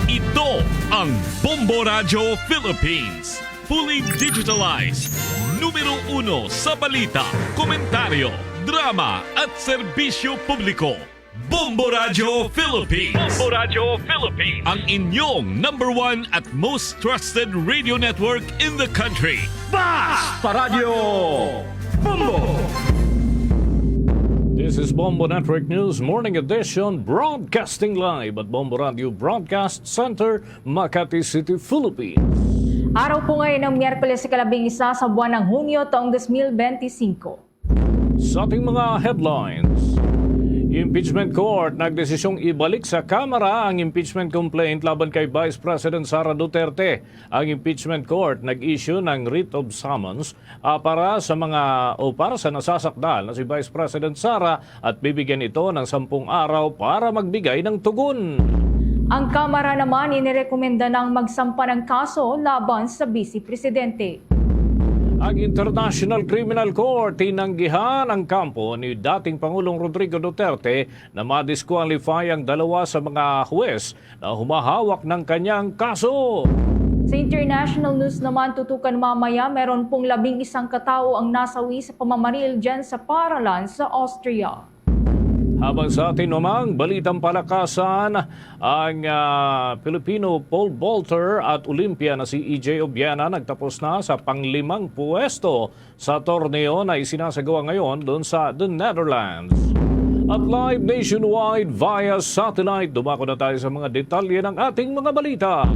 Ito ang Bombo Radio Philippines. Fully digitalized. Numero 1 sa balita, komentaryo, drama at serbisyo publiko. Bombo Radio Philippines. Bombo Radio Philippines. Ang inyong number 1 at most trusted radio network in the country. Basta Radio Bombo! This is Bombo Network News Morning Edition, broadcasting live at Bombo Radio Broadcast Center, Makati City, Philippines. Araw po ngayon ng Miyerkules sa ika-11 sa buwan ng Hunyo taong 2025. Sa ating mga headlines, Impeachment Court nagdesisyong ibalik sa Kamara ang impeachment complaint laban kay Vice President Sara Duterte. Ang Impeachment Court nag-issue ng writ of summons para sa nasasakdal na si Vice President Sara at bibigyan ito ng 10 araw para magbigay ng tugon. Ang Kamara naman inirekomenda ng magsampa ng kaso laban sa Vice Presidente. Ang International Criminal Court tinanggihan ang kampo ni dating Pangulong Rodrigo Duterte na ma-disqualify ang dalawa sa mga huwes na humahawak ng kanyang kaso. Sa international news naman, tutukan mamaya, meron pong 11 katao ang nasawi sa pamamaril dyan sa paralan sa Austria. Habang sa atin namang balitang palakasan, ang Pilipino pole vaulter at Olympia na si EJ Obiana nagtapos na sa pang-5 puwesto sa torneo na isinasagawa ngayon doon sa The Netherlands. At live nationwide via satellite, dumako na tayo sa mga detalye ng ating mga balita.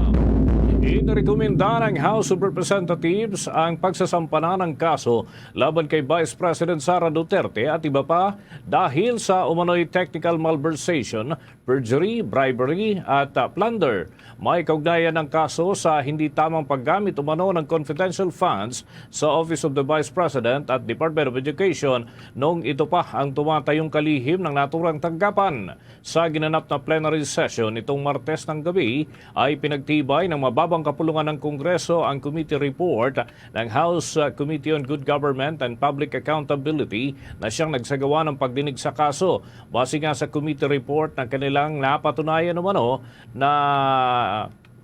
Inirekomenda ng House of Representatives ang pagsasampa na ng kaso laban kay Vice President Sara Duterte at iba pa dahil sa umano'y technical malversation, perjury, bribery at plunder. May kaugnayan ng kaso sa hindi tamang paggamit umano ng confidential funds sa Office of the Vice President at Department of Education noong ito pa ang tumatayong kalihim ng naturang tanggapan. Sa ginanap na plenary session itong Martes ng gabi ay pinagtibay ng mababang kapulungan ng Kongreso ang committee report ng House Committee on Good Government and Public Accountability na siyang nagsagawa ng pagdinig sa kaso. Base nga sa committee report na kanilang napatunayan umano na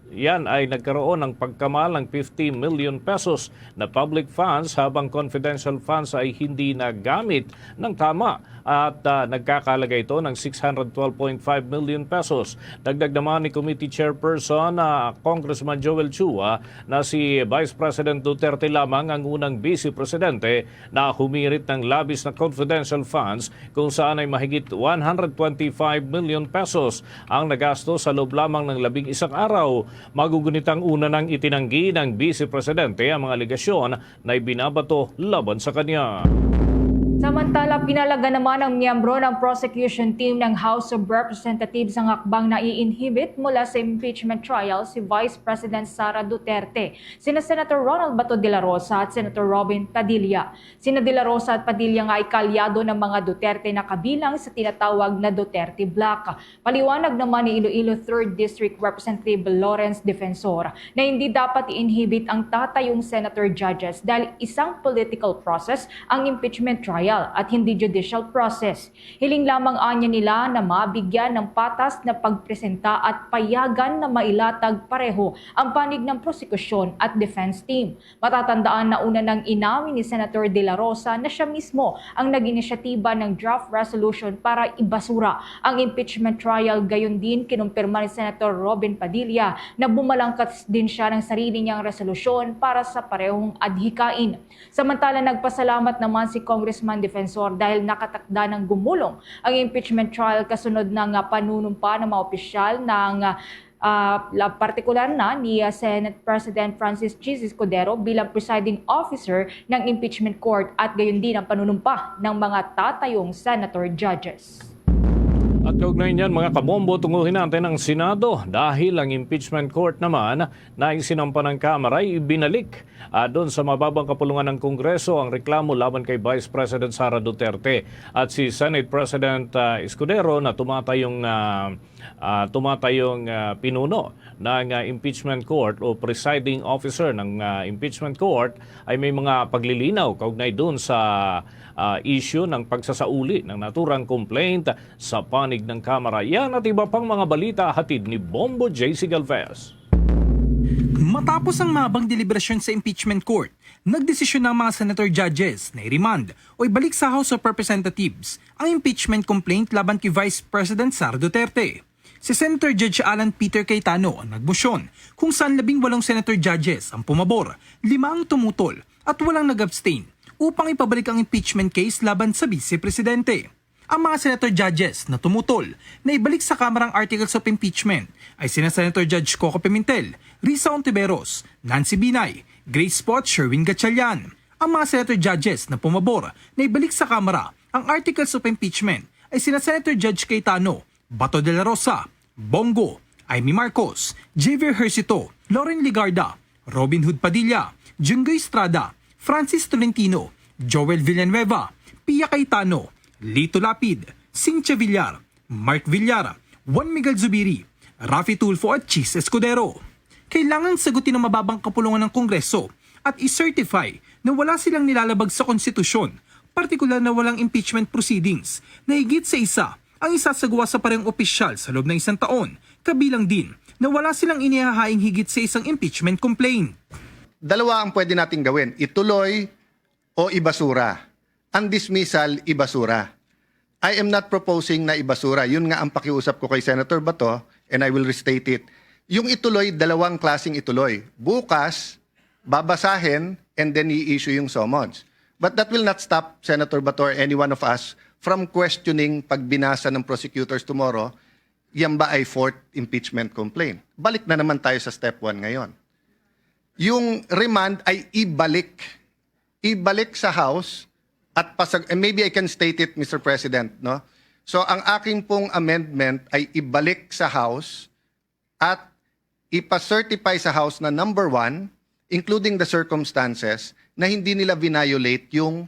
yan ay nagkaroon ng pagkamal ng 50 million pesos na public funds habang confidential funds ay hindi nagamit ng tama at nagkakalaga ito ng 612.5 million pesos. Dagdag naman ni Committee Chairperson Congressman Joel Chua na si Vice President Duterte lamang ang unang Vice Presidente na humirit ng labis na confidential funds kung saan ay mahigit 125 million pesos ang nagasto sa loob lamang ng 11 araw. Magugunitang una nang itinanggi ng Vice Presidente ang mga aligasyon na ibinabato laban sa kanya. Samantala, pinalaga naman ng miyembro ng prosecution team ng House of Representatives ang hakbang na i-inhibit mula sa impeachment trial si Vice President Sara Duterte, sina Senator Ronald Bato de la Rosa at Senator Robin Padilla. Sina de la Rosa at Padilla nga ay kalyado ng mga Duterte na kabilang sa tinatawag na Duterte Black. Paliwanag naman ni Iloilo 3rd District Representative Lawrence Defensor na hindi dapat i-inhibit ang tatayong senator judges dahil isang political process ang impeachment trial. judicial at hindi judicial process. Hiling lamang anya nila na mabigyan ng patas na pagpresenta at payagan na mailatag pareho ang panig ng prosekusyon at defense team. Matatandaan na una nang inamin ni Senator De La Rosa na siya mismo ang nag-inisyatiba ng draft resolution para ibasura ang impeachment trial. Gayon din kinumpirma ni Senator Robin Padilla na bumalangkat din siya ng sarili niyang resolusyon para sa parehong adhikain. Samantala, nagpasalamat naman si Congressman Defensor dahil nakatakda ng gumulong ang impeachment trial kasunod ng panunumpa ng mga opisyal ng partikular na ni Senate President Francis G. Escudero bilang presiding officer ng impeachment court at gayon din ang panunumpa ng mga tatayong senator judges. At kaugnay niyan mga kabombo, tunguhin natin ang Senado dahil ang impeachment court naman na isinampa ng Kamara ay ibinalik doon sa mababang kapulungan ng Kongreso ang reklamo laban kay Vice President Sara Duterte at si Senate President Escudero na tumatayong pinuno ng impeachment court o presiding officer ng impeachment court ay may mga paglilinaw kaugnay doon sa issue ng pagsasauli ng naturang complaint sa panig ng Kamara. Yan at iba pang mga balita hatid ni Bombo J.C. Galvez. Matapos ang mabang deliberasyon sa impeachment court, nagdesisyon ng mga senator judges na i-remand o ibalik sa House of Representatives ang impeachment complaint laban kay Vice President Sara Duterte. Si Senator Judge Alan Peter Cayetano ang nagmosyon kung saan 18 senator judges ang pumabor, 5 ang tumutol at walang nag-abstain upang ipabalik ang impeachment case laban sa Vice Presidente. Ang mga senator judges na tumutol na ibalik sa Kamarang Articles of Impeachment ay sina Senator Judge Coco Pimentel, Risa Ontiveros, Nancy Binay, Grace Poe, Sherwin Gatchalian. Ang mga senator judges na pumabor na ibalik sa Kamara ang Articles of Impeachment ay sina Senator Judge Cayetano, Bato de la Rosa, Bongo, Amy Marcos, Javier Hercito, Lauren Ligarda, Robin Hood Padilla, Junggoy Estrada, Francis Tolentino, Joel Villanueva, Pia Cayetano, Lito Lapid, Cynthia Villar, Mark Villar, Juan Miguel Zubiri, Rafi Tulfo at Chis Escudero. Kailangan sagutin ng mababang kapulungan ng Kongreso at i-certify na wala silang nilalabag sa konstitusyon, partikular na walang impeachment proceedings na higit sa isa ang isasagawa sa parehong opisyal sa loob ng 1 taon, kabilang din na wala silang inihahaing higit sa isang impeachment complaint. Dalawa ang pwede nating gawin, ituloy o ibasura. Ang dismissal, ibasura. I am not proposing na ibasura. Yun nga ang pakiusap ko kay Senator Bato, and I will restate it. Yung ituloy, dalawang klaseng ituloy. Bukas, babasahin, and then i-issue yung summons. But that will not stop Senator Bato or any one of us from questioning pag binasa ng prosecutors tomorrow, yan ba ay fourth impeachment complaint? Balik na naman tayo sa step 1 ngayon. Yung remand ay ibalik. Ibalik sa House at and maybe I can state it, Mr. President, no? So ang aking pong amendment ay ibalik sa House at ipa-certify sa House na number 1, including the circumstances, na hindi nila violate yung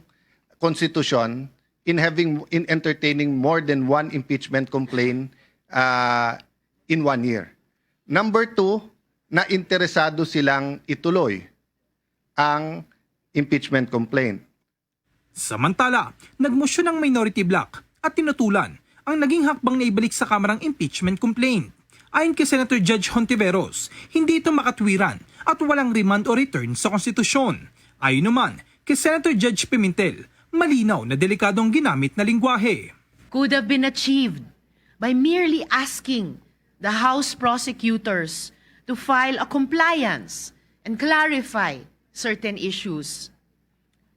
Constitution in entertaining more than one impeachment complaint in 1 year. Number 2, na interesado silang ituloy ang impeachment complaint. Samantala, nagmosyon ang minority bloc at tinutulan ang naging hakbang na ibalik sa Kamarang impeachment complaint. Ayon kay Senator Judge Hontiveros, hindi ito makatwiran at walang remand o return sa konstitusyon. Ayon naman kay Senator Judge Pimentel, malinaw na delikadong ginamit na lingwahe. Could have been achieved by merely asking the House prosecutors to file a compliance and clarify certain issues.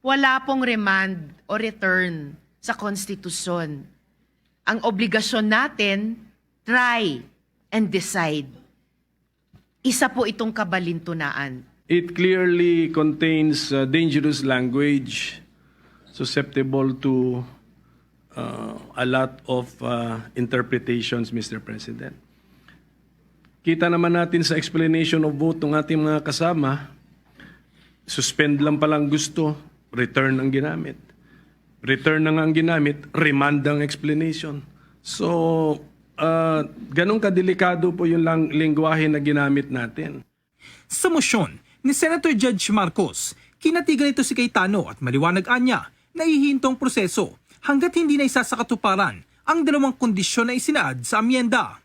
Wala pong remand o return sa konstitusyon. Ang obligasyon natin, try and decide. Isa po itong kabalintunaan. It clearly contains dangerous language susceptible to a lot of interpretations, Mr. President. Kita naman natin sa explanation of vote ng ating mga kasama, suspend lang palang gusto, return ang ginamit. Return na nga ang ginamit, remand ang explanation. So, ganun kadelikado po yung lingwahe na ginamit natin. Sa mosyon ni Senator Judge Marcos, kinatigan ito si Cayetano at maliwanag anya naihihintong proseso hanggat hindi na isa sa katuparan ang dalawang kondisyon na isinaad sa amyenda.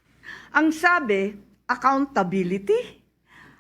Ang sabi, accountability?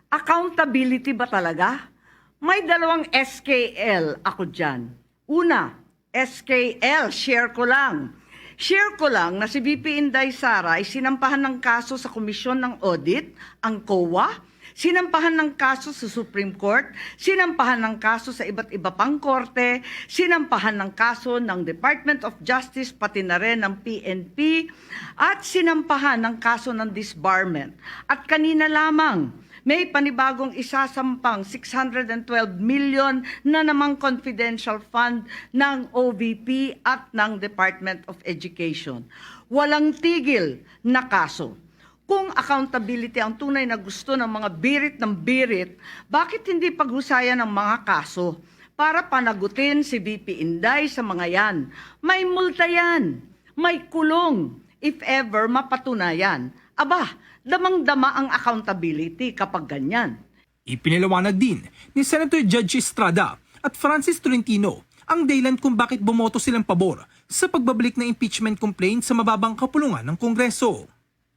Accountability ba talaga? May dalawang SKL ako dyan. Una, SKL, share ko lang. Share ko lang na si VP Inday Sara ay sinampahan ng kaso sa Komisyon ng Audit, ang COA, sinampahan ng kaso sa Supreme Court, sinampahan ng kaso sa iba't iba pang korte, sinampahan ng kaso ng Department of Justice, pati na rin ng PNP, at sinampahan ng kaso ng disbarment. At kanina lamang, may panibagong isasampang 612 million na namang confidential fund ng OVP at ng Department of Education. Walang tigil na kaso. Kung accountability ang tunay na gusto ng mga birit ng birit, bakit hindi paghusayan ng mga kaso para panagutin si VP Inday sa mga yan? May multa yan, may kulong if ever mapatunayan. Aba, damang-dama ang accountability kapag ganyan. Ipinaliwanag din ni Senator Judge Estrada at Francis Tolentino ang dahilan kung bakit bumoto silang pabor sa pagbabalik ng impeachment complaint sa mababang kapulungan ng Kongreso.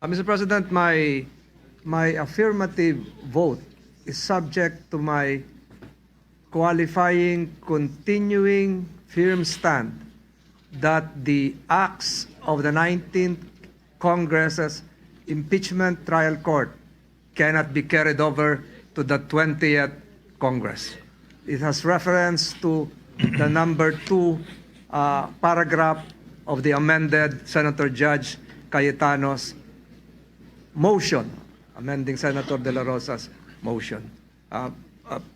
Mr. President, my affirmative vote is subject to my qualifying, continuing, firm stand that the acts of the 19th Congress's impeachment trial court cannot be carried over to the 20th Congress. It has reference to the number 2 paragraph of the amended Senator Judge Cayetano's motion, amending Senator De La Rosa's motion.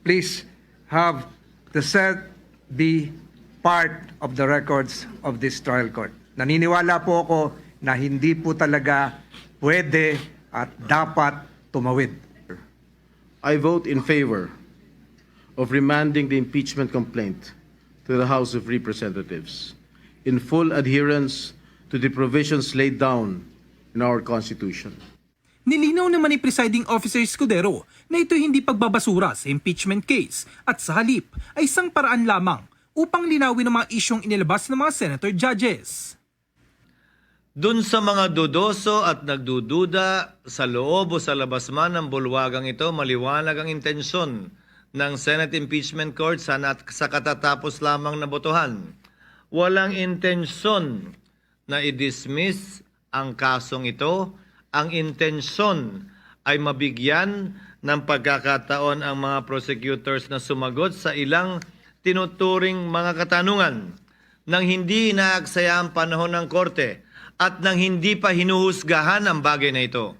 Please have the said be part of the records of this trial court. Naniniwala po ako na hindi po talaga pwede at dapat tumawid. I vote in favor of remanding the impeachment complaint to the House of Representatives in full adherence to the provisions laid down in our Constitution. Nilinaw naman ni Presiding Officer Escudero na ito hindi pagbabasura sa impeachment case at sa halip ay isang paraan lamang upang linawin ang mga isyong inilabas ng mga senator judges. Dun sa mga dudoso at nagdududa sa loob o sa labas man ng bulwagang ito, maliwanag ang intensyon ng Senate Impeachment Court sa katatapos lamang na botohan. Walang intensyon na i-dismiss ang kasong ito. Ang intensyon ay mabigyan ng pagkakataon ang mga prosecutors na sumagot sa ilang tinuturing mga katanungan nang hindi inaaksaya ang panahon ng korte at nang hindi pa hinuhusgahan ang bagay na ito.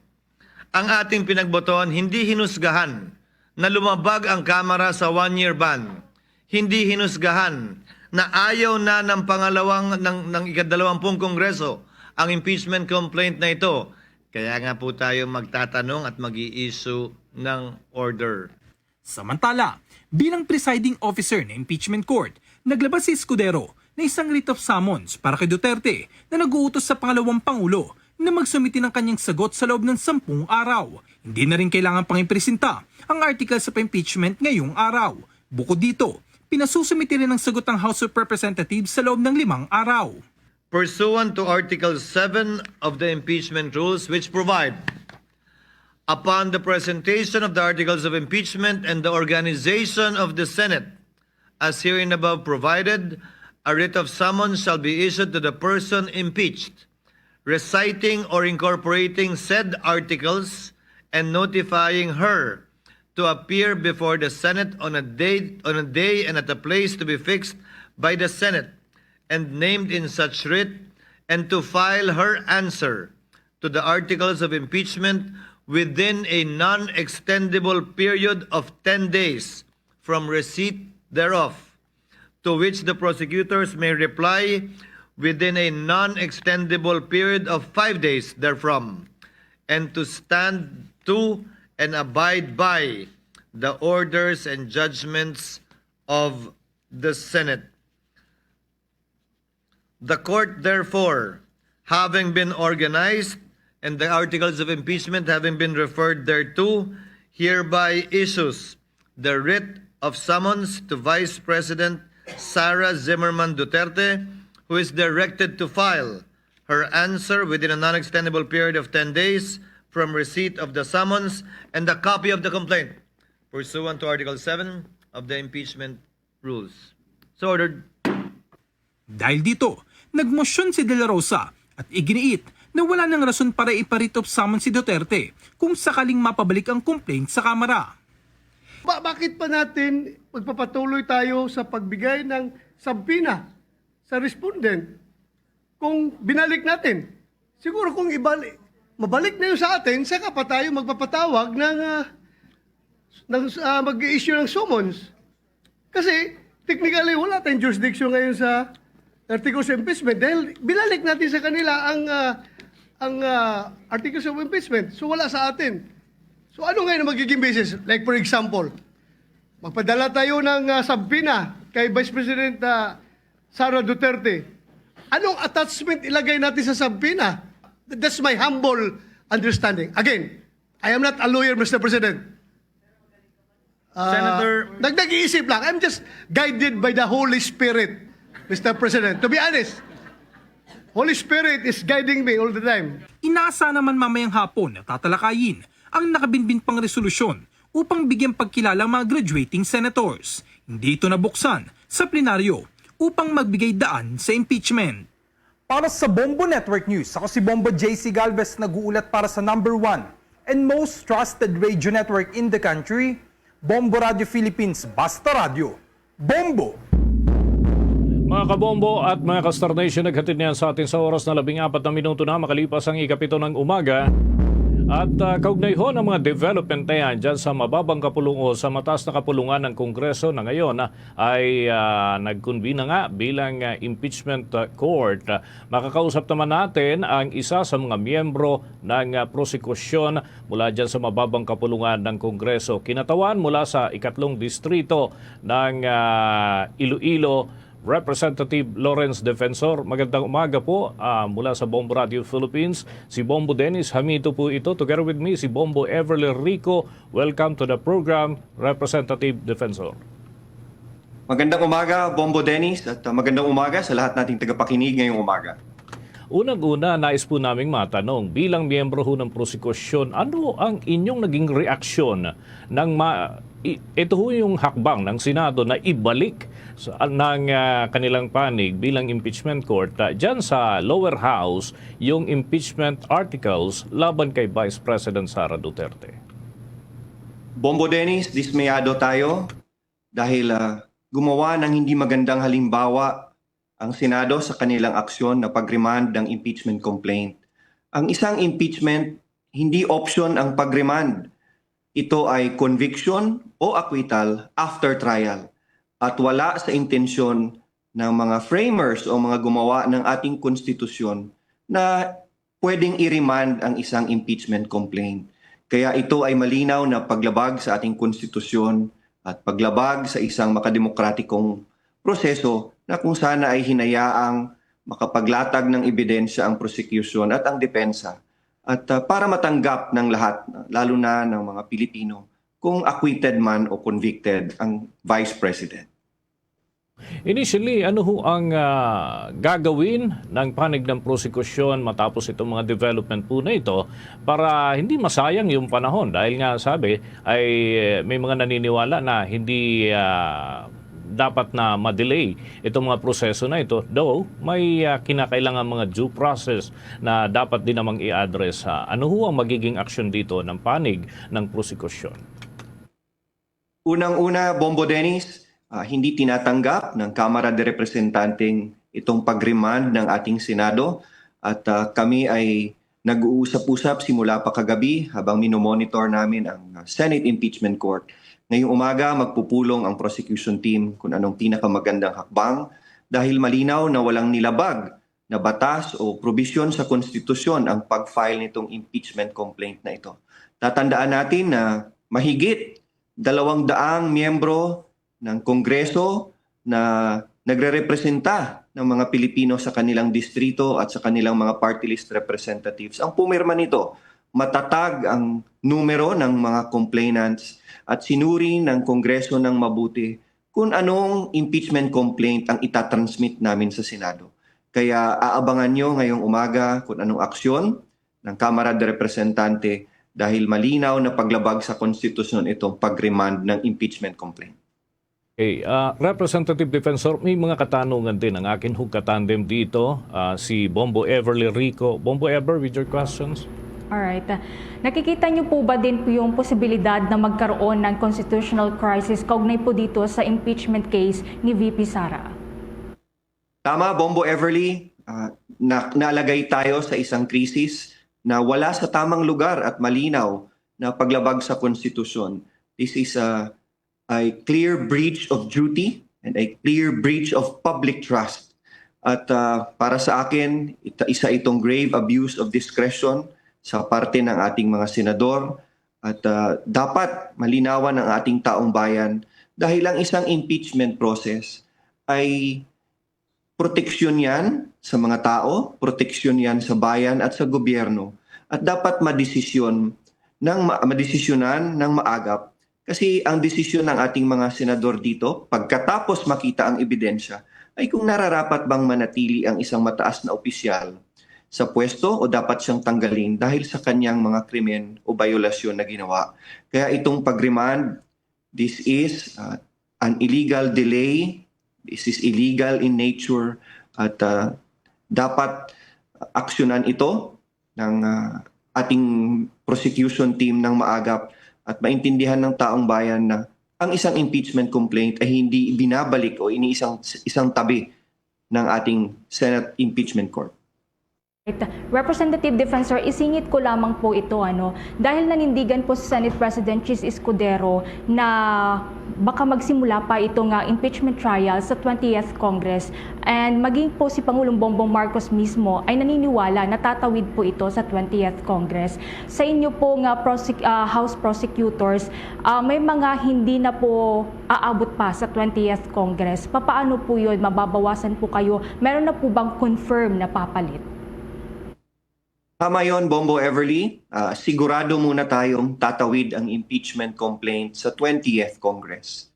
Ang ating pinagbotohan hindi hinusgahan na lumabag ang Kamara sa 1-year ban. Hindi hinusgahan na ayaw na ng ng ika-20 Kongreso ang impeachment complaint na ito. Kaya nga po tayo magtatanong at mag-i-issue ng order. Samantala, bilang presiding officer ng impeachment court, naglabas si Escudero na isang writ of summons para kay Duterte na nag-uutos sa pangalawang Pangulo na magsumiti ng kanyang sagot sa loob ng 10 araw. Hindi na rin kailangan pang ipresenta ang articles of impeachment ngayong araw. Bukod dito, pinasusumiti rin ang sagot ng House of Representatives sa loob ng 5 araw. Pursuant to Article 7 of the impeachment rules which provide, upon the presentation of the articles of impeachment and the organization of the Senate, as herein above provided, a writ of summons shall be issued to the person impeached, reciting or incorporating said articles and notifying her to appear before the Senate on a day and at a place to be fixed by the Senate and named in such writ, and to file her answer to the articles of impeachment within a non-extendable period of 10 days from receipt thereof, to which the prosecutors may reply within a non-extendable period of 5 days therefrom, and to stand to and abide by the orders and judgments of the Senate. The court, therefore, having been organized and the articles of impeachment having been referred thereto, hereby issues the writ of summons to Vice President Sara Zimmerman Duterte, who is directed to file her answer within a non-extendable period of 10 days from receipt of the summons and a copy of the complaint pursuant to Article 7 of the impeachment rules. So ordered. Dahil dito, nagmosyon si De La Rosa at iginiit na wala nang rason para ipa-writ of summons si Duterte kung sakaling mapabalik ang complaint sa Kamara. Bakit pa natin magpapatuloy tayo sa pagbigay ng sabina sa respondent kung binalik natin? Siguro kung mabalik na yun sa atin, saka pa tayo magpapatawag ng mag-issue ng summons. Kasi technically wala tayong jurisdiction ngayon sa articles of impeachment dahil binalik natin sa kanila ang articles of impeachment. So wala sa atin. So ano ngayon ang magiging basis? Like for example, magpadala tayo ng sabina kay Vice President Sara Duterte. Anong attachment ilagay natin sa sabina? That's my humble understanding. Again, I am not a lawyer, Mr. President. Senator, Nag-iisip lang. I'm just guided by the Holy Spirit, Mr. President. To be honest, Holy Spirit is guiding me all the time. Inaasa naman mamayang hapon na tatalakayin ang nakabinbin pang resolusyon upang bigyang pagkilala ang mga graduating senators. Hindi ito nabuksan sa plenaryo upang magbigay daan sa impeachment. Para sa Bombo Network News, ako si Bombo JC Galvez, nag-uulat para sa number 1 and most trusted radio network in the country, Bombo Radio Philippines, Basta Radio. Bombo! Mga kabombo at mga ka-Star Nation, naghatid niyan sa atin sa oras na 14 na minuto na makalipas ang ikapito ng umaga. At kaugnay ho ng mga development na yan dyan sa mababang kapulungan o sa mataas na kapulungan ng Kongreso na ngayon ay nag-convene na nga bilang impeachment court. Makakausap naman natin ang isa sa mga miyembro ng prosekusyon mula dyan sa mababang kapulungan ng Kongreso. Kinatawan mula sa 2 distrito ng Iloilo, Representative Lawrence Defensor. Magandang umaga po mula sa Bombo Radio Philippines. Si Bombo Dennis Hamito po ito. Together with me, si Bombo Everly Rico. Welcome to the program, Representative Defensor. Magandang umaga, Bombo Dennis, at magandang umaga sa lahat nating tagapakinig ngayong umaga. Unang-una, nais po naming matanong, bilang miyembro ho ng prosekusyon, ano ang inyong naging reaksyon ng ito ho yung hakbang ng Senado na ibalik ng kanilang panig bilang impeachment court dyan sa lower house yung impeachment articles laban kay Vice President Sara Duterte? Bombo Dennis, dismayado tayo dahil gumawa ng hindi magandang halimbawa ang Senado sa kanilang aksyon na pag-remand ng impeachment complaint. Ang isang impeachment, hindi option ang pag-remand. Ito ay conviction o acquittal after trial at wala sa intensyon ng mga framers o mga gumawa ng ating konstitusyon na pwedeng i-remand ang isang impeachment complaint. Kaya ito ay malinaw na paglabag sa ating konstitusyon at paglabag sa isang makademokratikong proseso na kung sana ay hinayaang makapaglatag ng ebidensya ang prosecution at ang depensa at para matanggap ng lahat, lalo na ng mga Pilipino, kung acquitted man o convicted ang Vice President. Initially, ano ho ang gagawin ng panig ng prosekusyon matapos itong mga development po na ito para hindi masayang yung panahon? Dahil nga sabi ay may mga naniniwala na hindi dapat na ma-delay itong mga proseso na ito. Though, may kinakailangan mga due process na dapat din namang i-address. Ano ho ang magiging aksyon dito ng panig ng prosekusyon? Unang-una, Bombo Dennis, hindi tinatanggap ng Kamara de Representanteng itong pag-remand ng ating Senado at kami ay nag-uusap-usap simula pa kagabi habang minomonitor namin ang Senate Impeachment Court. Ngayong umaga, magpupulong ang prosecution team kung anong pinakamagandang hakbang dahil malinaw na walang nilabag na batas o probisyon sa konstitusyon ang pag-file nitong impeachment complaint na ito. Tatandaan natin na mahigit 200 miyembro ng Kongreso na nagre-representa ng mga Pilipino sa kanilang distrito at sa kanilang mga party list representatives. Ang pumirma nito, matatag ang numero ng mga complainants at sinuri ng Kongreso ng mabuti kung anong impeachment complaint ang itatransmit namin sa Senado. Kaya aabangan nyo ngayong umaga kung anong aksyon ng Kamara de Representante dahil malinaw na paglabag sa konstitusyon itong pag-remand ng impeachment complaint. Okay, Representative Defensor, may mga katanungan din ang akin katandem dito, si Bombo Everly Rico. Bombo Ever, with your questions? Alright. Nakikita niyo po ba din po yung posibilidad na magkaroon ng constitutional crisis kaugnay po dito sa impeachment case ni VP Sara? Tama, Bombo Everly. Nalagay tayo sa isang krisis na wala sa tamang lugar at malinaw na paglabag sa konstitusyon. This is a clear breach of duty and a clear breach of public trust. At para sa akin, isa itong grave abuse of discretion sa parte ng ating mga senador at dapat malinawan ng ating taong bayan dahil ang isang impeachment process ay proteksyon yan sa mga tao, proteksyon yan sa bayan at sa gobyerno at dapat madesisyonan ng maagap kasi ang desisyon ng ating mga senador dito pagkatapos makita ang ebidensya ay kung nararapat bang manatili ang isang mataas na opisyal sa pwesto o dapat siyang tanggalin dahil sa kanyang mga krimen o biolasyon na ginawa. Kaya itong pag-remand, this is an illegal delay, this is illegal in nature at dapat aksyonan ito ng ating prosecution team ng maagap at maintindihan ng taong bayan na ang isang impeachment complaint ay hindi binabalik o isang tabi ng ating Senate Impeachment Court. Representative Defensor, isingit ko lamang po ito dahil nanindigan po si Senate President Chis Escudero na baka magsimula pa itong impeachment trial sa 20th Congress and maging po si Pangulong Bongbong Marcos mismo ay naniniwala na tatawid po ito sa 20th Congress. Sa inyo po House prosecutors, may mga hindi na po aabot pa sa 20th Congress. Papaano po yun? Mababawasan po kayo? Meron na po bang confirm na papalit? Tama yun, Bombo Everly. Sigurado muna tayong tatawid ang impeachment complaint sa 20th Congress.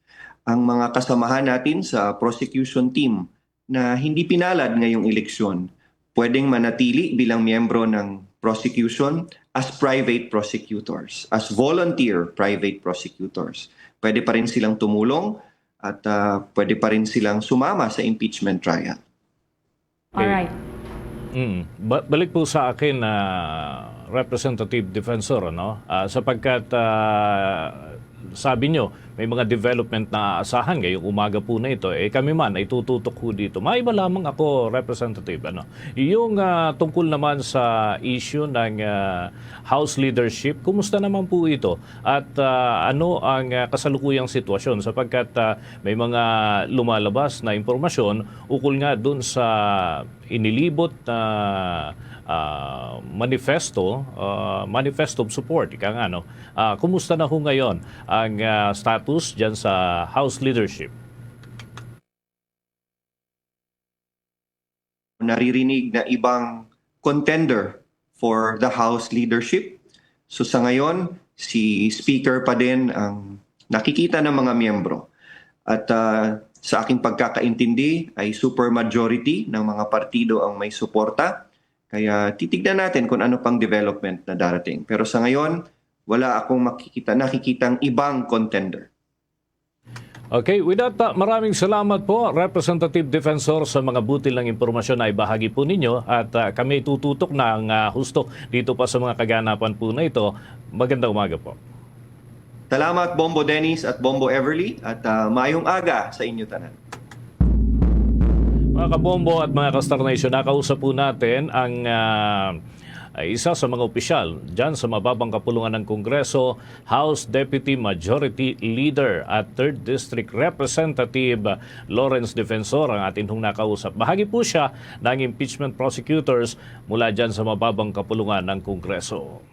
Ang mga kasamahan natin sa prosecution team na hindi pinalad ngayong eleksyon, pwedeng manatili bilang miyembro ng prosecution as private prosecutors, as volunteer private prosecutors. Pwede pa rin silang tumulong at pwede pa rin silang sumama sa impeachment trial. Alright. Balik po sa akin, Representative Defensor, sapagkat sabi nyo, may mga development na asahan ngayong umaga po na ito. Kami man ay tututok po dito. Maiba lamang ako, Representative. Yung tungkol naman sa issue ng House leadership, kumusta naman po ito? At ano ang kasalukuyang sitwasyon? Sapagkat may mga lumalabas na impormasyon ukol nga dun sa inilibot na manifesto of support. Kumusta na ho ngayon ang status dyan sa House leadership? Naririnig na ibang contender for the House leadership. So sa ngayon, si Speaker pa din ang nakikita ng mga miyembro. At sa aking pagkakaintindi ay supermajority ng mga partido ang may suporta. Kaya titignan natin kung ano pang development na darating. Pero sa ngayon, wala akong nakikitang ibang contender. Okay, with that, maraming salamat po, Representative Defensor, sa mga butil ng impormasyon na ibahagi po ninyo at kami tututok ng husto dito pa sa mga kaganapan po na ito. Magandang umaga po. Salamat, Bombo Dennis at Bombo Everly at mayong aga sa inyo tanan. Mga kabombo at mga ka-Star Nation, nakausap po natin ang isa sa mga opisyal dyan sa mababang kapulungan ng Kongreso, House Deputy Majority Leader at 3rd District Representative Lawrence Defensor ang ating nakausap. Bahagi po siya ng impeachment prosecutors mula dyan sa mababang kapulungan ng Kongreso.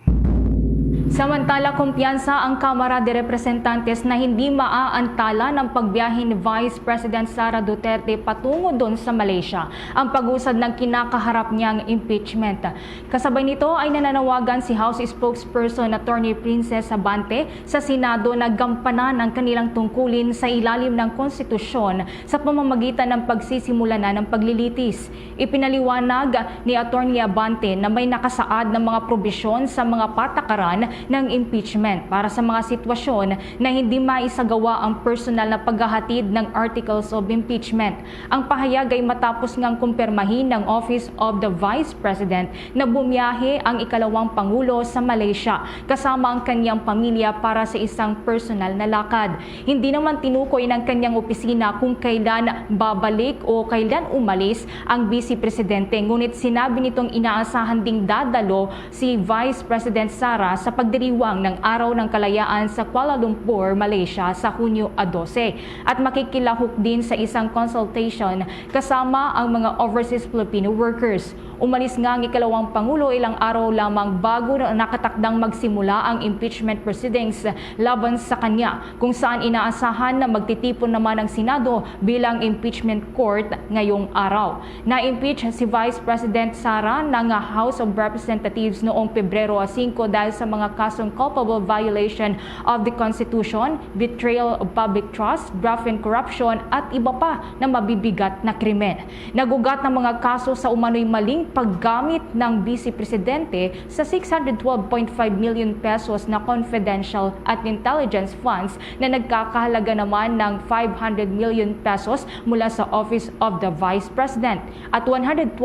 Samantala, kumpiyansa ang Kamara de Representantes na hindi maaantala ng pagbiyahe ni Vice President Sara Duterte patungo doon sa Malaysia ang pag-usad ng kinakaharap niyang impeachment. Kasabay nito ay nananawagan si House Spokesperson Attorney Princess Abante sa Senado na gampanan ang kanilang tungkulin sa ilalim ng konstitusyon sa pamamagitan ng pagsisimula na ng paglilitis. Ipinaliwanag ni Attorney Abante na may nakasaad ng mga probisyon sa mga patakaran ng impeachment para sa mga sitwasyon na hindi maisagawa ang personal na paghahatid ng articles of impeachment. Ang pahayag ay matapos ngang kumpirmahin ng Office of the Vice President na bumiyahe ang ikalawang Pangulo sa Malaysia kasama ang kanyang pamilya para sa isang personal na lakad. Hindi naman tinukoy ng kanyang opisina kung kailan babalik o kailan umalis ang Vice Presidente, ngunit sinabi nitong inaasahan ding dadalo si Vice President Sara sa pagdiriwang ng Araw ng Kalayaan sa Kuala Lumpur, Malaysia sa Hunyo 12 at makikilahok din sa isang consultation kasama ang mga overseas Filipino workers. Umalis nga ang ikalawang Pangulo ilang araw lamang bago na nakatakdang magsimula ang impeachment proceedings laban sa kanya, kung saan inaasahan na magtitipon naman ang Senado bilang impeachment court ngayong araw. Na-impeach si Vice President Sara ng House of Representatives noong Pebrero 5 dahil sa mga kasong culpable violation of the Constitution, betrayal of public trust, graft and corruption at iba pa na mabibigat na krimen. Nagugat ng mga kaso sa umano'y maling paggamit ng Vice Presidente sa 612.5 million pesos na confidential at intelligence funds na nagkakahalaga naman ng 500 million pesos mula sa Office of the Vice President at 112.5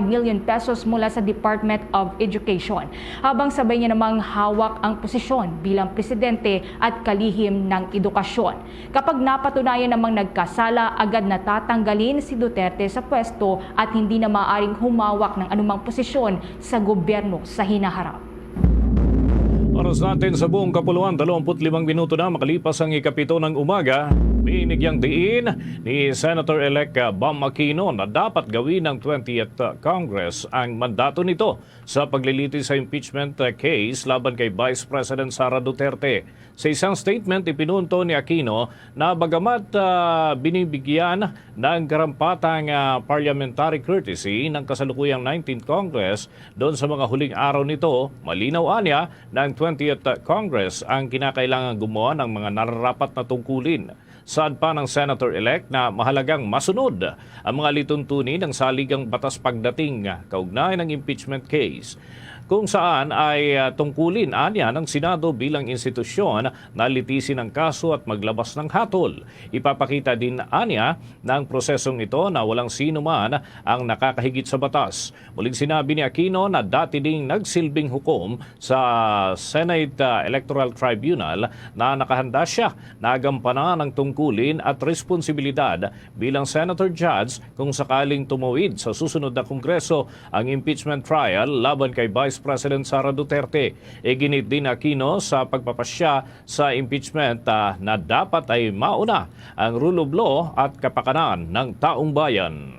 million pesos mula sa Department of Education, habang sabay niya namang hawak ang posisyon bilang presidente at kalihim ng edukasyon. Kapag napatunayan namang nagkasala, agad natatanggalin si Duterte sa pwesto at hindi na maaaring humawak ng anumang posisyon sa gobyerno sa hinaharap. Oras natin sa buong kapuluan, 25 minuto na makalipas ang ikapito ng umaga. Binigyang diin ni Senator-elect Bam Aquino na dapat gawin ng 20th Congress ang mandato nito sa paglilitis sa impeachment case laban kay Vice President Sara Duterte. Sa isang statement, ipinunto ni Aquino na bagamat binibigyan ng karampatang parliamentary courtesy ng kasalukuyang 19th Congress doon sa mga huling araw nito, malinaw niya ng 20th Congress ang kinakailangan gumawa ng mga nararapat na tungkulin. Saad pa ng Senator-elect na mahalagang masunod ang mga lituntunin ng saligang batas pagdating kaugnay ng impeachment case, kung saan ay tungkulin anya ng Senado bilang institusyon na litisin ang kaso at maglabas ng hatol. Ipapakita din anya ng prosesong ito na walang sino man ang nakakahigit sa batas. Muling sinabi ni Aquino na dati ding nagsilbing hukom sa Senate Electoral Tribunal na nakahanda siya na agampanan ng tungkulin at responsibilidad bilang Senator Judge kung sakaling tumawid sa susunod na Kongreso ang impeachment trial laban kay Vice President Sara Duterte. Iginit din Aquino sa pagpapasya sa impeachment na dapat ay mauna ang rule of law at kapakanan ng taong bayan.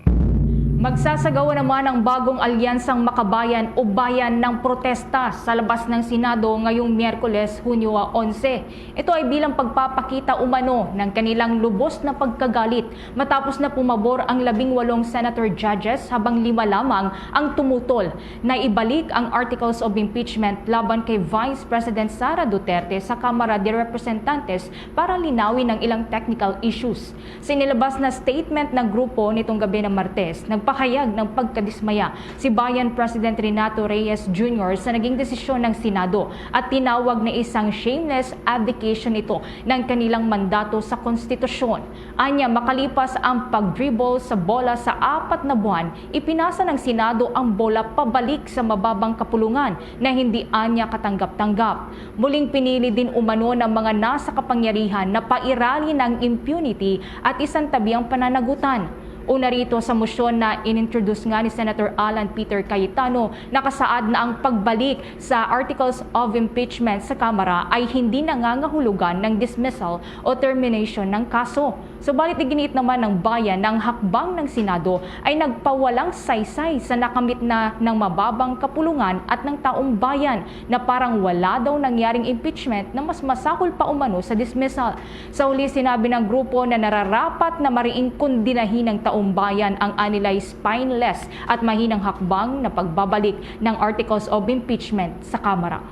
Magsasagawa naman ang bagong alyansang Makabayan o Bayan ng protesta sa labas ng Senado ngayong Miyerkules, Hunyo 11. Ito ay bilang pagpapakita umano ng kanilang lubos na pagkagalit matapos na pumabor ang 18 senator judges habang 5 lamang ang tumutol na ibalik ang articles of impeachment laban kay Vice President Sara Duterte sa Kamara de Representantes para linawin ang ilang technical issues. Sinilabas na statement ng grupo nitong gabi ng Martes, nagpahayag ng pagkadismaya si Bayan President Renato Reyes Jr. sa naging desisyon ng Senado at tinawag na isang shameless abdication ito ng kanilang mandato sa konstitusyon. Anya, makalipas ang pag-dribble sa bola sa 4 na buwan, ipinasa ng Senado ang bola pabalik sa mababang kapulungan na hindi anya katanggap-tanggap. Muling pinili din umano ng mga nasa kapangyarihan na pairali ng impunity at isang tabi ang pananagutan. Una rito sa motion na inintroduce nga ni Senator Alan Peter Cayetano, nakasaad na ang pagbalik sa Articles of Impeachment sa Kamara ay hindi nangangahulugan ng dismissal o termination ng kaso. Subalit iginiit naman ng bayan ng hakbang ng Senado ay nagpawalang saysay sa nakamit na ng mababang kapulungan at ng taong bayan na parang wala daw nangyaring impeachment na mas masakol pa umano sa dismissal. Sa huli, sinabi ng grupo na nararapat na mariing kundinahin ng taong bayan ang anilay spineless at mahinang hakbang na pagbabalik ng Articles of Impeachment sa Kamara.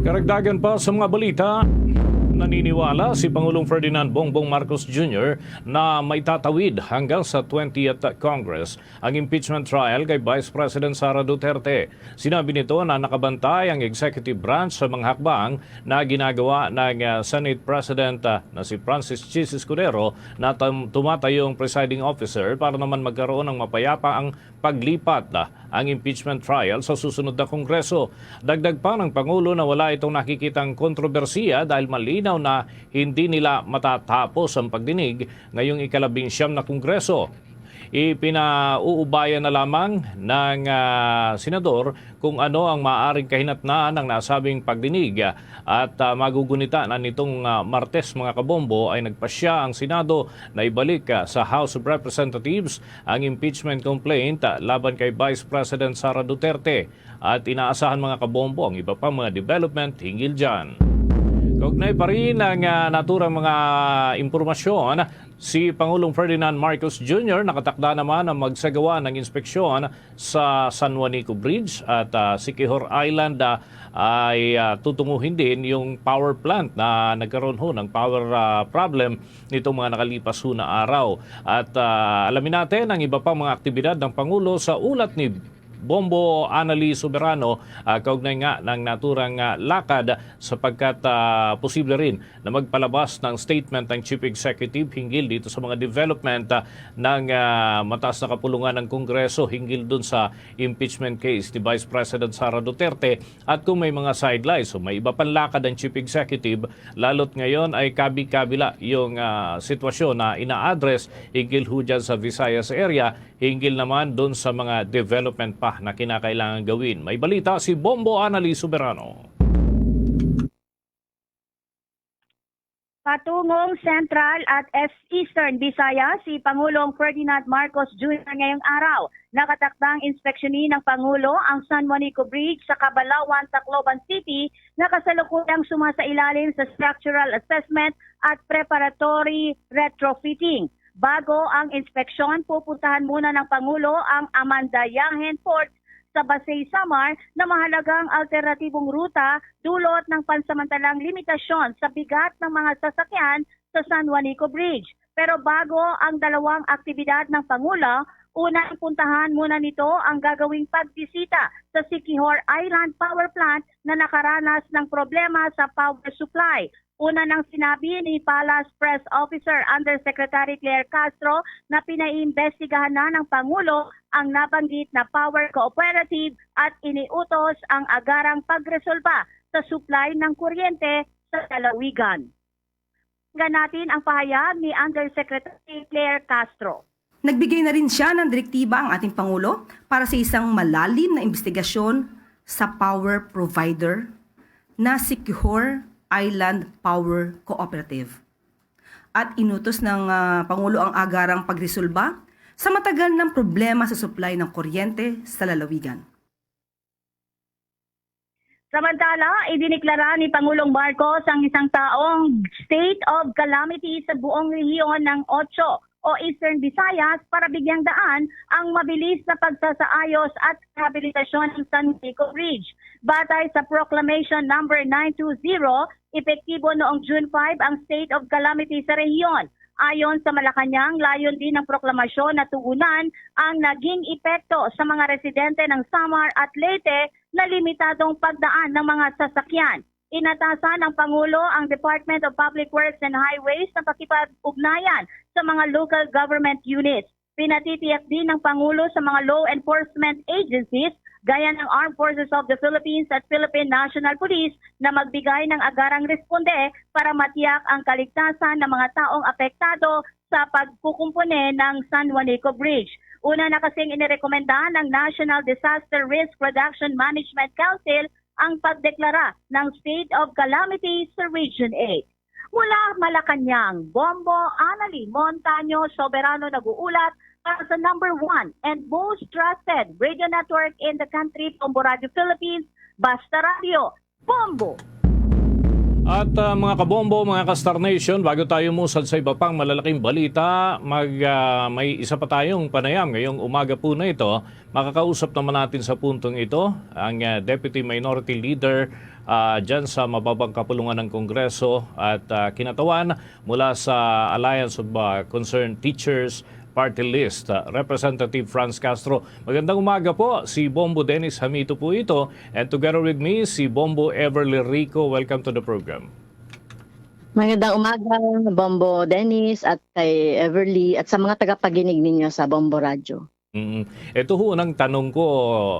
Karagdagan pa sa mga balita, naniniwala si Pangulong Ferdinand Bongbong Marcos Jr. na may tatawid hanggang sa 20th Congress ang impeachment trial kay Vice President Sara Duterte. Sinabi nito na nakabantay ang executive branch sa mga hakbang na ginagawa ng Senate President na si Francis Chis Escudero na tumatayong presiding officer para naman magkaroon ng mapayapa ang paglipat ang impeachment trial sa susunod na Kongreso. Dagdag pa ng Pangulo na wala itong nakikitang kontrobersiya dahil malinaw na hindi nila matatapos ang pagdinig ngayong ika-19 na Kongreso. Ipinauubayan na lamang ng senador kung ano ang maaaring kahinatnaan ng nasabing pagdinig at magugunita na nitong Martes mga kabombo ay nagpasya ang Senado na ibalik sa House of Representatives ang impeachment complaint laban kay Vice President Sara Duterte at inaasahan mga kabombo ang iba pang mga development hinggil dyan. Kaugnay pa rin ang naturang mga impormasyon, si Pangulong Ferdinand Marcos Jr. nakatakda naman ang magsagawa ng inspeksyon sa San Juanico Bridge at Siquijor Island ay tutunguhin din yung power plant na nagkaroon ho ng power problem nitong mga nakalipas ho na araw. At alamin natin ang iba pang mga aktibidad ng Pangulo sa ulat ni Bombo Annali Soberano kaugnay nga ng naturang lakad sapagkat posible rin na magpalabas ng statement ng Chief Executive hinggil dito sa mga development ng mataas na kapulungan ng Kongreso hinggil dun sa impeachment case ni Vice President Sara Duterte at kung may mga sidelines o may iba pang lakad ng Chief Executive lalo't ngayon ay kabi-kabila yung sitwasyon na ina-address hinggil ho dyan sa Visayas area hinggil naman dun sa mga development pa na kinakailangan gawin. May balita si Bombo Annali Soberano. Patungong Central at Eastern Visayas, si Pangulong Ferdinand Marcos Jr. ngayong araw. Nakatakdang inspeksyonin ng Pangulo ang San Juanico Bridge sa Cabalawan, Tacloban City na kasalukuyang sumasailalim sa structural assessment at preparatory retrofitting. Bago ang inspeksyon, pupuntahan muna ng Pangulo ang Amandayahen Port sa Basay, Samar na mahalagang alternatibong ruta dulot ng pansamantalang limitasyon sa bigat ng mga sasakyan sa San Juanico Bridge. Pero bago ang dalawang aktibidad ng Pangulo, unang puntahan muna nito ang gagawing pagbisita sa Siquijor Island Power Plant na nakaranas ng problema sa power supply. Una nang sinabi ni Palace Press Officer Undersecretary Claire Castro na pinaiimbestigahan na ng Pangulo ang nabanggit na power cooperative at iniutos ang agarang pagresolba sa supply ng kuryente sa lalawigan. Tingnan natin ang pahayag ni Undersecretary Claire Castro. Nagbigay na rin siya ng direktiba ang ating Pangulo para sa isang malalim na investigasyon sa power provider na Siquijor Island Power Cooperative. At inutos ng Pangulo ang agarang pagresolba sa matagal ng problema sa supply ng kuryente sa lalawigan. Samantala, idiniklara ni Pangulong Marcos ang isang taong state of calamity sa buong rehiyon ng 8 o Eastern Visayas para bigyang daan ang mabilis na pagsasaayos at rehabilitasyon ng San Juanico Bridge. Batay sa Proclamation number 920, epektibo noong June 5 ang state of calamity sa rehiyon. Ayon sa Malacanang, layon din ng proklamasyon na tugunan ang naging epekto sa mga residente ng Samar at Leyte na limitadong pagdaan ng mga sasakyan. Inatasan ng Pangulo ang Department of Public Works and Highways na pakipag-ugnayan sa mga local government units. Pinatitiyak din ng Pangulo sa mga law enforcement agencies gaya ng Armed Forces of the Philippines at Philippine National Police na magbigay ng agarang responde para matiyak ang kaligtasan ng mga taong apektado sa pagkukumpone ng San Juanico Bridge. Una na kasing inirekomenda ng National Disaster Risk Reduction Management Council ang pagdeklara ng state of calamity sa Region 8. Mula Malacanang, Bombo Anali Montaño Soberano nag-uulat para sa number 1 and most trusted radio network in the country, Bombo Radio Philippines, Basta Radio, Bombo! At mga kabombo, mga ka-Star Nation, bago tayo musad sa iba pang malalaking balita, may isa pa tayong panayam ngayong umaga po na ito. Makakausap naman natin sa puntong ito ang Deputy Minority Leader dyan sa mababang kapulungan ng Kongreso at kinatawan mula sa Alliance of Concerned Teachers Party List, Representative Franz Castro. Magandang umaga po, si Bombo Dennis Hamito po ito, and together with me, si Bombo Everly Rico. Welcome to the program. Magandang umaga, Bombo Dennis at kay Everly at sa mga tagapaginig ninyo sa Bombo Radio. Ito ho ang tanong ko,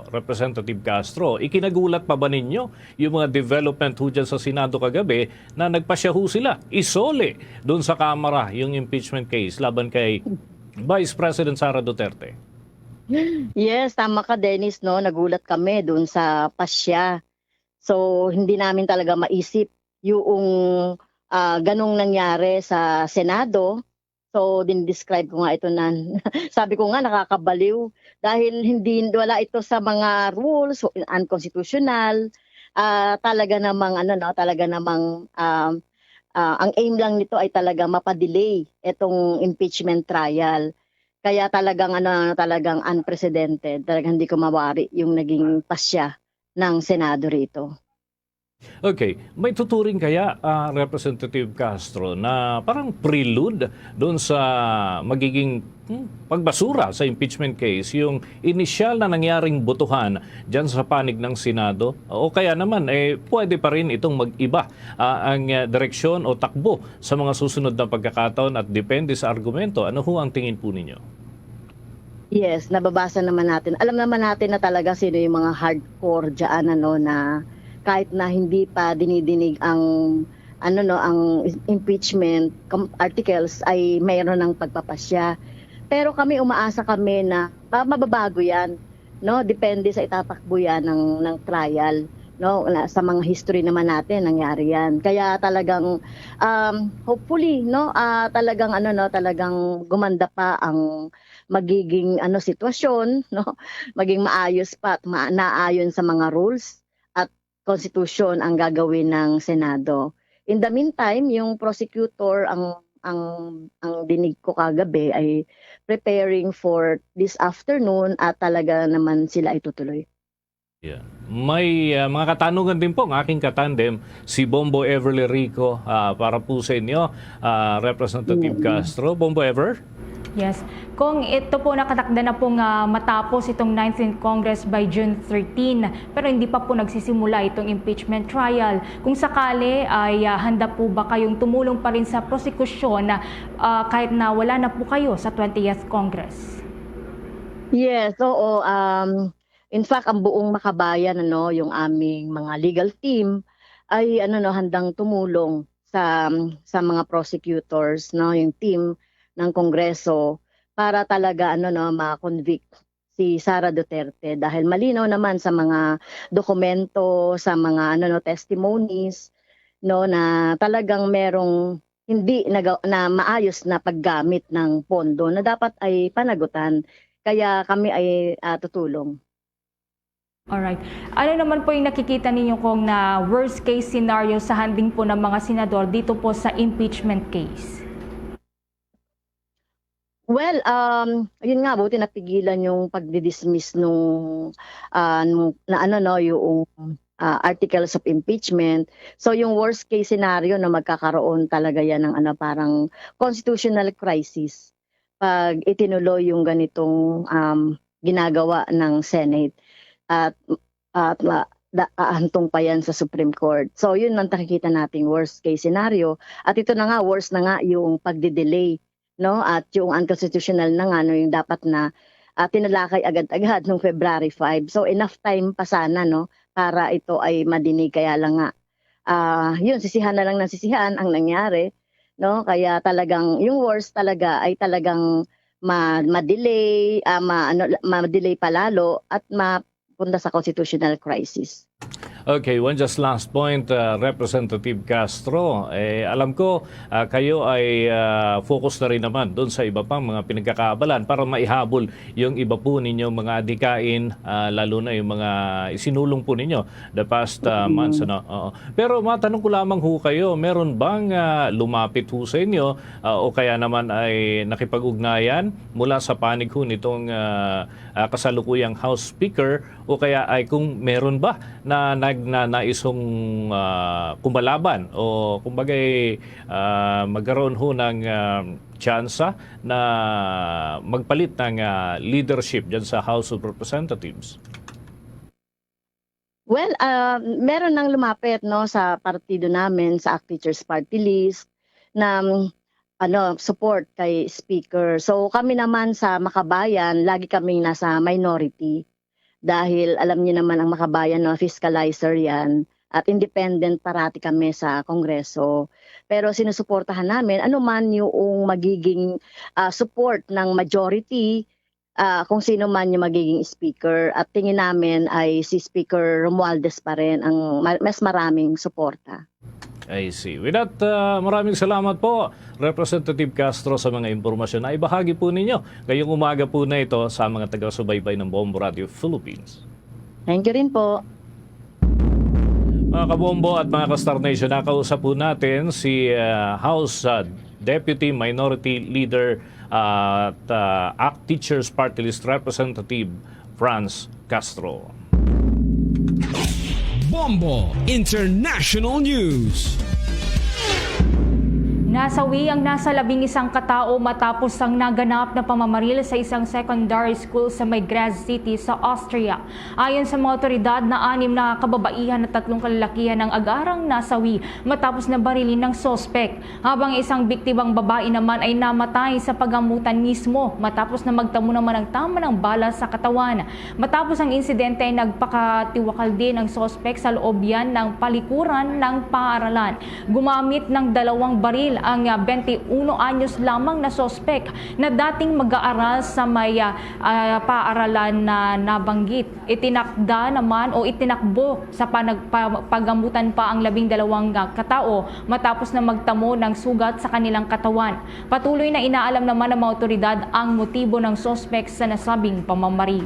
Representative Castro. Ikinagulat pa ba ninyo yung mga development ho dyan sa Senado kagabi na nagpasya ho sila, isole doon sa Kamara yung impeachment case laban kay Vice President Sara Duterte? Yes, tama ka Dennis, no? Nagulat kami doon sa pasya. So, hindi namin talaga maisip yung ganong nangyari sa Senado. So, din-describe ko nga ito na, sabi ko nga nakakabaliw dahil wala ito sa mga rules, unconstitutional. Talaga namang ang aim lang nito ay talaga mapadelay itong impeachment trial. Kaya talagang unprecedented. Talagang hindi ko mawari yung naging pasya ng Senado rito. Okay, may tuturing kaya Representative Castro na parang prelude doon sa magiging pagbasura sa impeachment case yung inisyal na nangyaring botohan dyan sa panig ng Senado, o kaya naman pwede pa rin itong mag-iba ang direksyon o takbo sa mga susunod na pagkakataon at depende sa argumento. Ano ho ang tingin po ninyo? Yes, nababasa naman natin. Alam naman natin na talaga sino yung mga hardcore dyan na kahit na hindi pa dinidinig ang impeachment articles ay mayroon ng pagpapasya. Pero umaasa kami na mababago 'yan, no? Depende sa itatakbo yan ng trial, no? Sa mga history naman natin nangyari 'yan. Kaya talagang hopefully, no, talagang gumanda pa ang magiging sitwasyon, no? Maging maayos pa at naayon sa mga rules at constitution ang gagawin ng Senado. In the meantime, yung prosecutor ang dinig ko kagabi ay preparing for this afternoon at talaga naman sila itutuloy. Yeah. May mga katanungan din po ang aking katandem, si Bombo Everly Rico, para po sa inyo, Representative Castro. Bombo Ever? Yes. Kung ito po nakatakda na pong matapos itong 19th Congress by June 13, pero hindi pa po nagsisimula itong impeachment trial. Kung sakali ay handa po ba kayong tumulong pa rin sa prosekusyon kahit na wala na po kayo sa 20th Congress? Yes, oo. In fact, ang buong Makabayan, yung aming mga legal team ay handang tumulong sa mga prosecutors, yung team ng Kongreso para talaga ma-convict si Sara Duterte dahil malinaw naman sa mga dokumento, sa mga testimonies, na talagang merong hindi na maayos na paggamit ng pondo na dapat ay panagutan. Kaya kami ay tutulong. Alright. Ano naman po yung nakikita ninyo kung na worst case scenario sa handling po ng mga senador dito po sa impeachment case? Well, yun nga, buti napigilan yung pagdi-dismiss yung articles of impeachment. So yung worst case scenario na magkakaroon talaga yan ng parang constitutional crisis pag itinuloy yung ganitong ginagawa ng Senate at ahantong pa yan sa Supreme Court. So yun ang nakikita nating worst case scenario. At ito na nga, worst na nga yung pagdi-delay, no? At yung unconstitutional na nga, yung dapat na tinalakay agad-agad noong February 5. So enough time pa sana, no, para ito ay madinig. Kaya lang nga, yun, sisihan na lang ng sisihan ang nangyari, no? Kaya talagang yung worst talaga ay talagang ma-delay, ma-delay palalo at mapunta sa constitutional crisis. Okay, one just last point, Representative Castro. Alam ko kayo ay focus na rin naman doon sa iba pang mga pinagkakaabalan para maihabol yung iba po ninyong mga adikain, lalo na yung mga isinulong po ninyo the past months. Ano? Pero matanong ko lamang ho kayo, meron bang lumapit ho sa inyo o kaya naman ay nakipag-ugnayan mula sa panig ho nitong kasalukuyang House Speaker o kaya ay kung meron ba na naisong kumalaban o kumbagay magkaroon ho ng tsansa na magpalit ng leadership dyan sa House of Representatives? Well, meron nang lumapit, no, sa partido namin, sa ACT Teachers Party List, na support kay Speaker. So kami naman sa Makabayan, lagi kaming nasa minority. Dahil alam niyo naman ang Makabayan, no, fiscalizer yan at independent parati kami sa Kongreso. Pero sinusuportahan namin anuman yung magiging support ng majority, kung sino man yung magiging speaker. At tingin namin ay si Speaker Romualdez pa rin ang mas maraming suporta. I see. With that, maraming salamat po, Representative Castro, sa mga impormasyon na ibahagi po ninyo ngayong umaga po na ito sa mga taga-subaybay ng Bombo Radio Philippines. Thank you rin po. Mga kabombo at mga ka-Star Nation, nakausap po natin si House Deputy Minority Leader at ACT Teachers Party List Representative Franz Castro. Bombo International News. Nasawi ang nasa 11 katao matapos ang naganap na pamamaril sa isang secondary school sa Maygraz City sa Austria. Ayon sa mga otoridad, na 6 na kababaihan at 3 kalalakihan ang agarang nasawi matapos na barilin ng sospek. Habang isang biktimang babae naman ay namatay sa paggamutan mismo matapos na magtamo naman ng tama ng bala sa katawan. Matapos ang insidente ay nagpakatiwakal din ang sospek sa loob yan ng palikuran ng paaralan. Gumamit ng 2 baril ang 21 anyos lamang na sospek na dating mag-aaral sa may paaralan na nabanggit. Itinakda naman o itinakbo sa paggamutan pa ang 12 katao matapos na magtamo ng sugat sa kanilang katawan. Patuloy na inaalam naman ng mga otoridad ang motibo ng sospek sa nasabing pamamaril.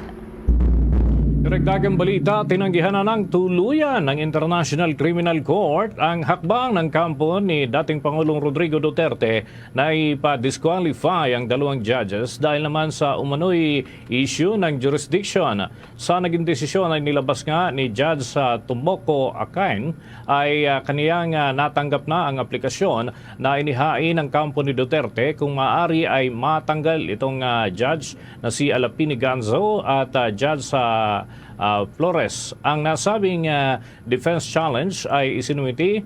Karagdagang balita, tinanggihan na ng tuluyan ng International Criminal Court ang hakbang ng kampo ni dating Pangulong Rodrigo Duterte na ipa-disqualify ang 2 judges dahil naman sa umano'y issue ng jurisdiction. Sa naging desisyon ay nilabas nga ni Judge Tomoko Akain ay kaniyang natanggap na ang aplikasyon na inihain ng kampo ni Duterte kung maaari ay matanggal itong judge na si Alapini Ganzo at Judge Flores. Ang nasabing defense challenge ay isinuwiti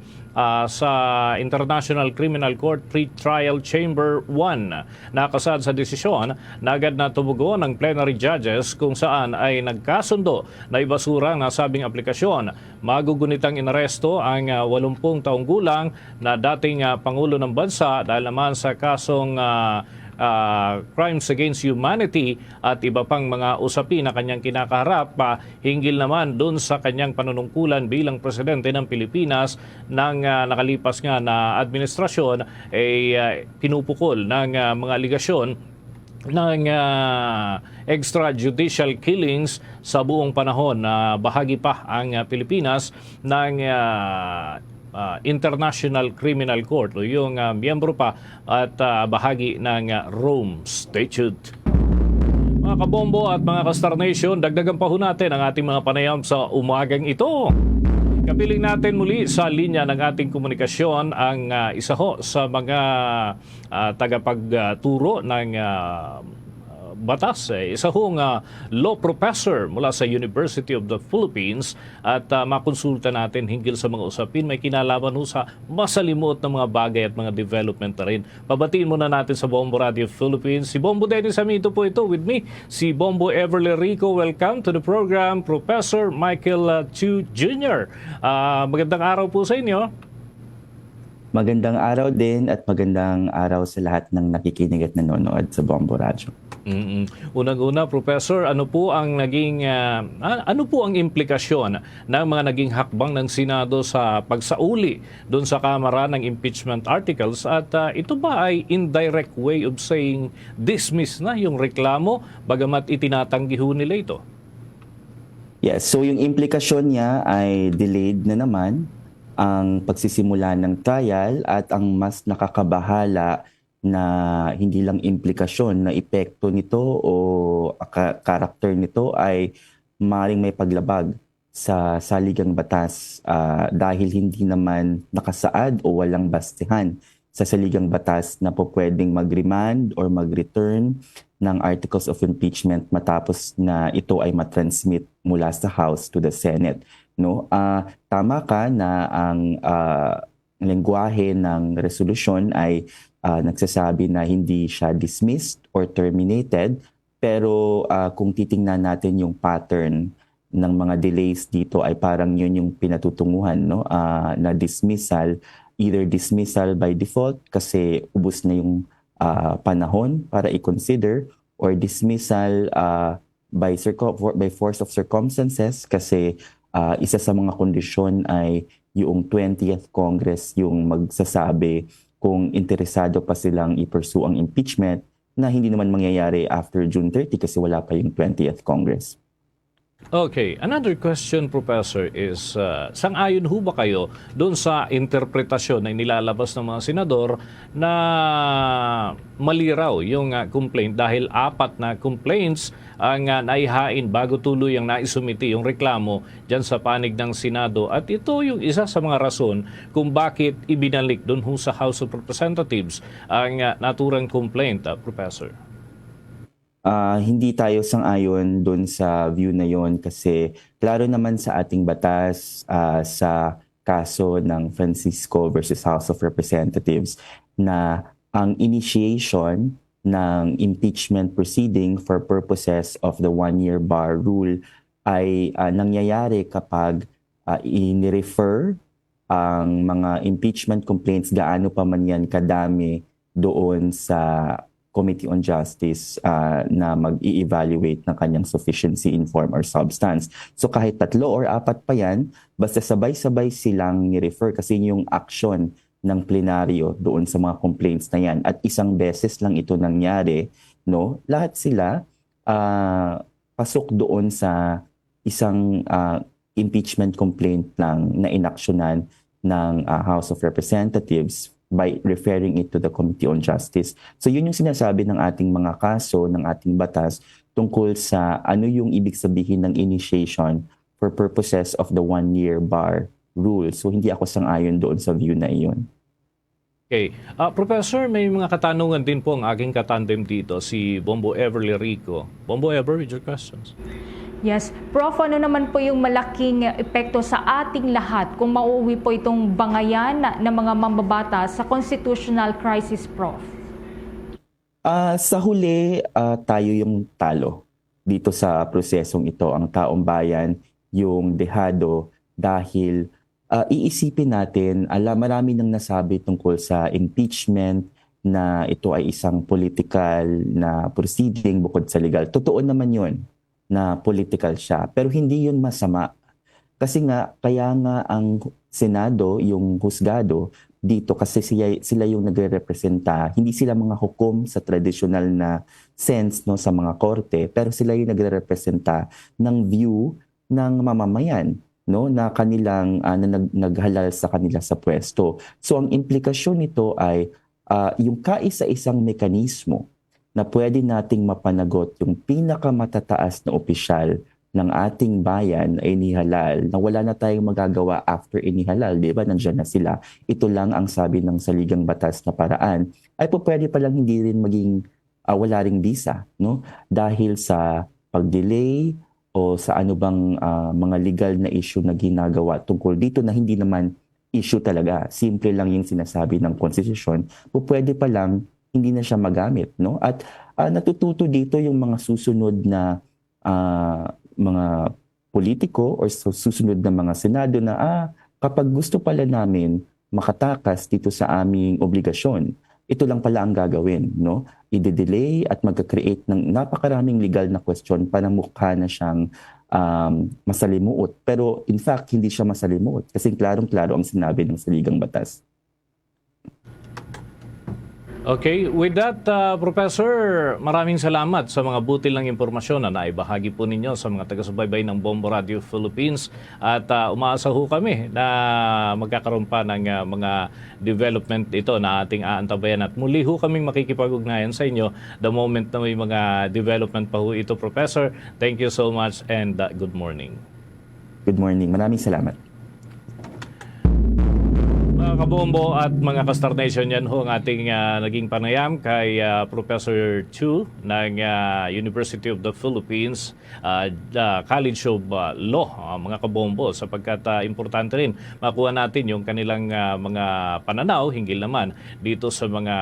sa International Criminal Court Pre-Trial Chamber 1. Nakasad sa desisyon na agad na tumugon ng plenary judges kung saan ay nagkasundo na ibasura ang nasabing aplikasyon. Magugunitang inaresto ang 80 taong gulang na dating Pangulo ng Bansa dahil naman sa kasong crimes against humanity at iba pang mga usapin na kanyang kinakaharap, hinggil naman doon sa kanyang panunungkulan bilang presidente ng Pilipinas ng nakalipas nga na administrasyon ay pinupukol ng mga aligasyon ng extrajudicial killings sa buong panahon na bahagi pa ang Pilipinas ng International Criminal Court o yung miyembro pa at bahagi ng Rome Statute. Mga kabombo at mga ka-Star Nation, dagdagan pa ho natin ang ating mga panayam sa umagang ito. Kapiling natin muli sa linya ng ating komunikasyon ang isa ho sa mga tagapagturo ng batas. Isa hong law professor mula sa University of the Philippines at makonsulta natin hinggil sa mga usapin may kinalaman ho sa masalimuot na mga bagay at mga development na rin. Pabatiin muna natin sa Bombo Radio Philippines. Si Bombo Dennis Amito po ito with me. Si Bombo Everly Rico. Welcome to the program, Professor Michael Chu Jr. Magandang araw po sa inyo. Magandang araw din at magandang araw sa lahat ng nakikinig at nanonood sa Bombo Radio. Unang-una, Professor, ano po ang implikasyon ng mga naging hakbang ng Senado sa pagsauli doon sa Kamara ng impeachment articles at ito ba ay indirect way of saying dismiss na yung reklamo bagamat itinatanggi ho nila ito? Yes, so yung implikasyon niya ay delayed na naman ang pagsisimula ng trial at ang mas nakakabahala na hindi lang implikasyon na epekto nito o karakter nito ay maaaring may paglabag sa saligang batas dahil hindi naman nakasaad o walang bastihan sa saligang batas na po pwedeng mag-remand or mag-return ng articles of impeachment matapos na ito ay matransmit mula sa House to the Senate. No, tama ka na ang lengguwahe ng resolusyon ay nagsasabi na hindi siya dismissed or terminated, pero kung titingnan natin yung pattern ng mga delays dito ay parang yun yung pinatutunguhan, no, na dismissal, either dismissal by default kasi ubos na yung panahon para i-consider, or dismissal by force of circumstances kasi isa sa mga kondisyon ay yung 20th Congress yung magsasabi kung interesado pa silang i-pursue ang impeachment na hindi naman mangyayari after June 30 kasi wala pa yung 20th Congress. Okay, another question, Professor, is sang-ayon ho ba kayo doon sa interpretasyon na nilalabas ng mga senador na maliraw yung complaint dahil 4 na complaints ang naihain bago tuloy ang naisumiti yung reklamo dyan sa panig ng Senado at ito yung isa sa mga rason kung bakit ibinalik doon ho sa House of Representatives ang naturang complaint, Professor? Hindi tayo sang-ayon doon sa view na yon kasi klaro naman sa ating batas sa kaso ng Francisco versus House of Representatives na ang initiation ng impeachment proceeding for purposes of the one-year bar rule ay nangyayari kapag in-refer ang mga impeachment complaints gaano pa man yan kadami doon sa Committee on Justice na mag-i-evaluate ng kanyang sufficiency in form or substance. So kahit 3 or 4 pa yan, basta sabay-sabay silang ni-refer kasi yung action ng plenaryo doon sa mga complaints na yan. At isang beses lang ito nangyari, no? Lahat sila pasok doon sa isang impeachment complaint lang na inaksyonan ng House of Representatives by referring it to the Committee on Justice. So yun yung sinasabi ng ating mga kaso, ng ating batas tungkol sa ano yung ibig sabihin ng initiation for purposes of the one-year bar rule. So hindi ako sang-ayon doon sa view na iyon. Okay. Professor, may mga katanungan din po ang aking katandem dito, si Bombo Everly Rico. Bombo Ever, with your questions. Yes. Prof, ano naman po yung malaking epekto sa ating lahat kung mauuwi po itong bangayan ng mga mambabatas sa constitutional crisis, Prof? Sa huli, tayo yung talo dito sa prosesong ito. Ang taong bayan yung dehado dahil iisipin natin, marami nang nasabi tungkol sa impeachment na ito ay isang political na proceeding bukod sa legal. Totoo naman yun na political siya. Pero hindi yun masama. Kasi nga, kaya nga ang Senado, yung husgado, dito kasi sila yung nagre-representa. Hindi sila mga hukom sa traditional na sense no, sa mga korte, pero sila yung nagre-representa ng view ng mamamayan no, na kanilang naghalal sa kanila sa pwesto. So ang implikasyon nito ay yung kaisa-isang mekanismo na pwede nating mapanagot yung pinakamatataas na opisyal ng ating bayan ay inihalal, na wala na tayong magagawa after inihalal, di ba? Nandiyan na sila. Ito lang ang sabi ng saligang batas na paraan, ay po pwede palang hindi rin maging wala ring visa, no? Dahil sa pag-delay o sa ano bang mga legal na issue na ginagawa tungkol dito na hindi naman issue talaga. Simple lang yung sinasabi ng konstitusyon, pwede pa lang hindi na siya magamit, no? At natututo dito yung mga susunod na mga politiko o susunod na mga senado na kapag gusto pala namin makatakas dito sa aming obligasyon, ito lang pala ang gagawin, no? I-delay at magka-create ng napakaraming legal na question para mukha na siyang masalimuot. Pero in fact, hindi siya masalimuot kasi klarong-klaro ang sinabi ng saligang batas. Okay, with that, Professor, maraming salamat sa mga butil ng impormasyon na naibahagi po ninyo sa mga taga-subaybay ng Bombo Radio Philippines at umaasa ho kami na magkakaroon pa ng mga development ito na ating aantabayan at muli ho kaming makikipag-ugnayan sa inyo the moment na may mga development pa ho ito, Professor. Thank you so much and good morning. Good morning. Maraming salamat. Mga kabombo at mga ka-Star Nation, yan ho ang ating naging panayam kay Professor Chu ng University of the Philippines College of Law, mga kabombo, sapagkat importante rin makuha natin yung kanilang mga pananaw hinggil naman dito sa mga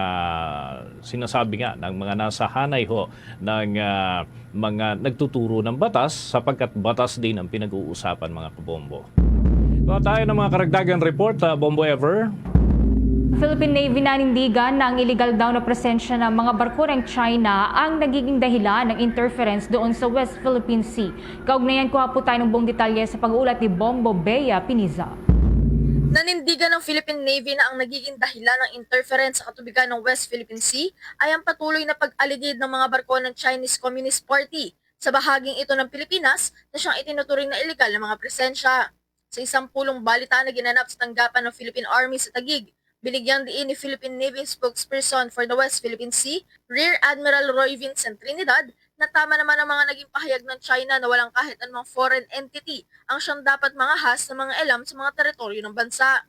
sinasabi nga ng mga nasa hanay ho ng mga nagtuturo ng batas, sapagkat batas din ang pinag-uusapan, mga kabombo. So, tayo ng mga karagdagan report, Bombo Ever. Philippine Navy nanindigan na ang illegal daw na presensya ng mga barko ng China ang nagiging dahilan ng interference doon sa West Philippine Sea. Kaugnayan ko po tayo ng buong detalye sa pag-uulat ni Bombo Bea Piniza. Nanindigan ng Philippine Navy na ang nagiging dahilan ng interference sa katubigan ng West Philippine Sea ay ang patuloy na pag-aligid ng mga barko ng Chinese Communist Party sa bahaging ito ng Pilipinas na siyang itinuturing na illegal na mga presensya. Sa isang pulong balita na ginanap sa tanggapan ng Philippine Army sa Taguig, binigyang diin ni Philippine Navy spokesperson for the West Philippine Sea, Rear Admiral Roy Vincent Trinidad, na tama naman ang mga naging pahayag ng China na walang kahit anumang foreign entity ang siyang dapat mangahas ng mga elam sa mga teritoryo ng bansa.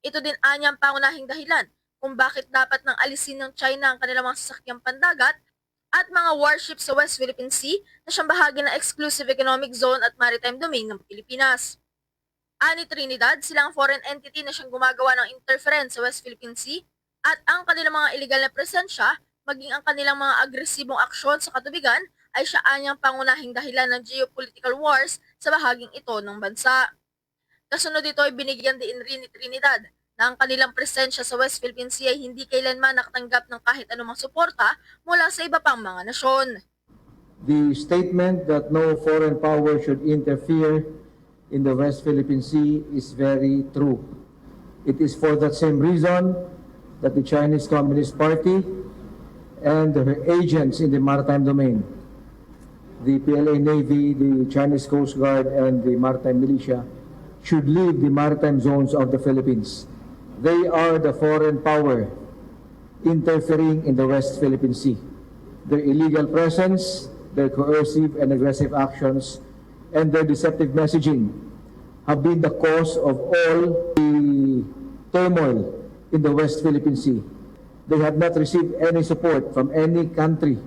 Ito din anya ang pangunahing dahilan kung bakit dapat nang alisin ng China ang kanilang mga sasakyang pandagat at mga warships sa West Philippine Sea na siyang bahagi ng Exclusive Economic Zone at Maritime Domain ng Pilipinas. Ani Trinidad, silang foreign entity na siyang gumagawa ng interference sa West Philippine Sea at ang kanilang mga illegal na presensya, maging ang kanilang mga agresibong aksyon sa katubigan ay siya anyang pangunahing dahilan ng geopolitical wars sa bahaging ito ng bansa. Kasunod dito ay binigyan din rin ni Trinidad na ang kanilang presensya sa West Philippine Sea ay hindi kailanman nakatanggap ng kahit anumang suporta mula sa iba pang mga nasyon. The statement that no foreign power should interfere in the West Philippine Sea is very true. It is for that same reason that the Chinese Communist Party and her agents in the maritime domain, the PLA Navy, the Chinese Coast Guard, and the maritime militia, should leave the maritime zones of the Philippines. They are the foreign power interfering in the West Philippine Sea. Their illegal presence, their coercive and aggressive actions, and their deceptive messaging have been the cause of all the turmoil in the West Philippine Sea. They have not received any support from any country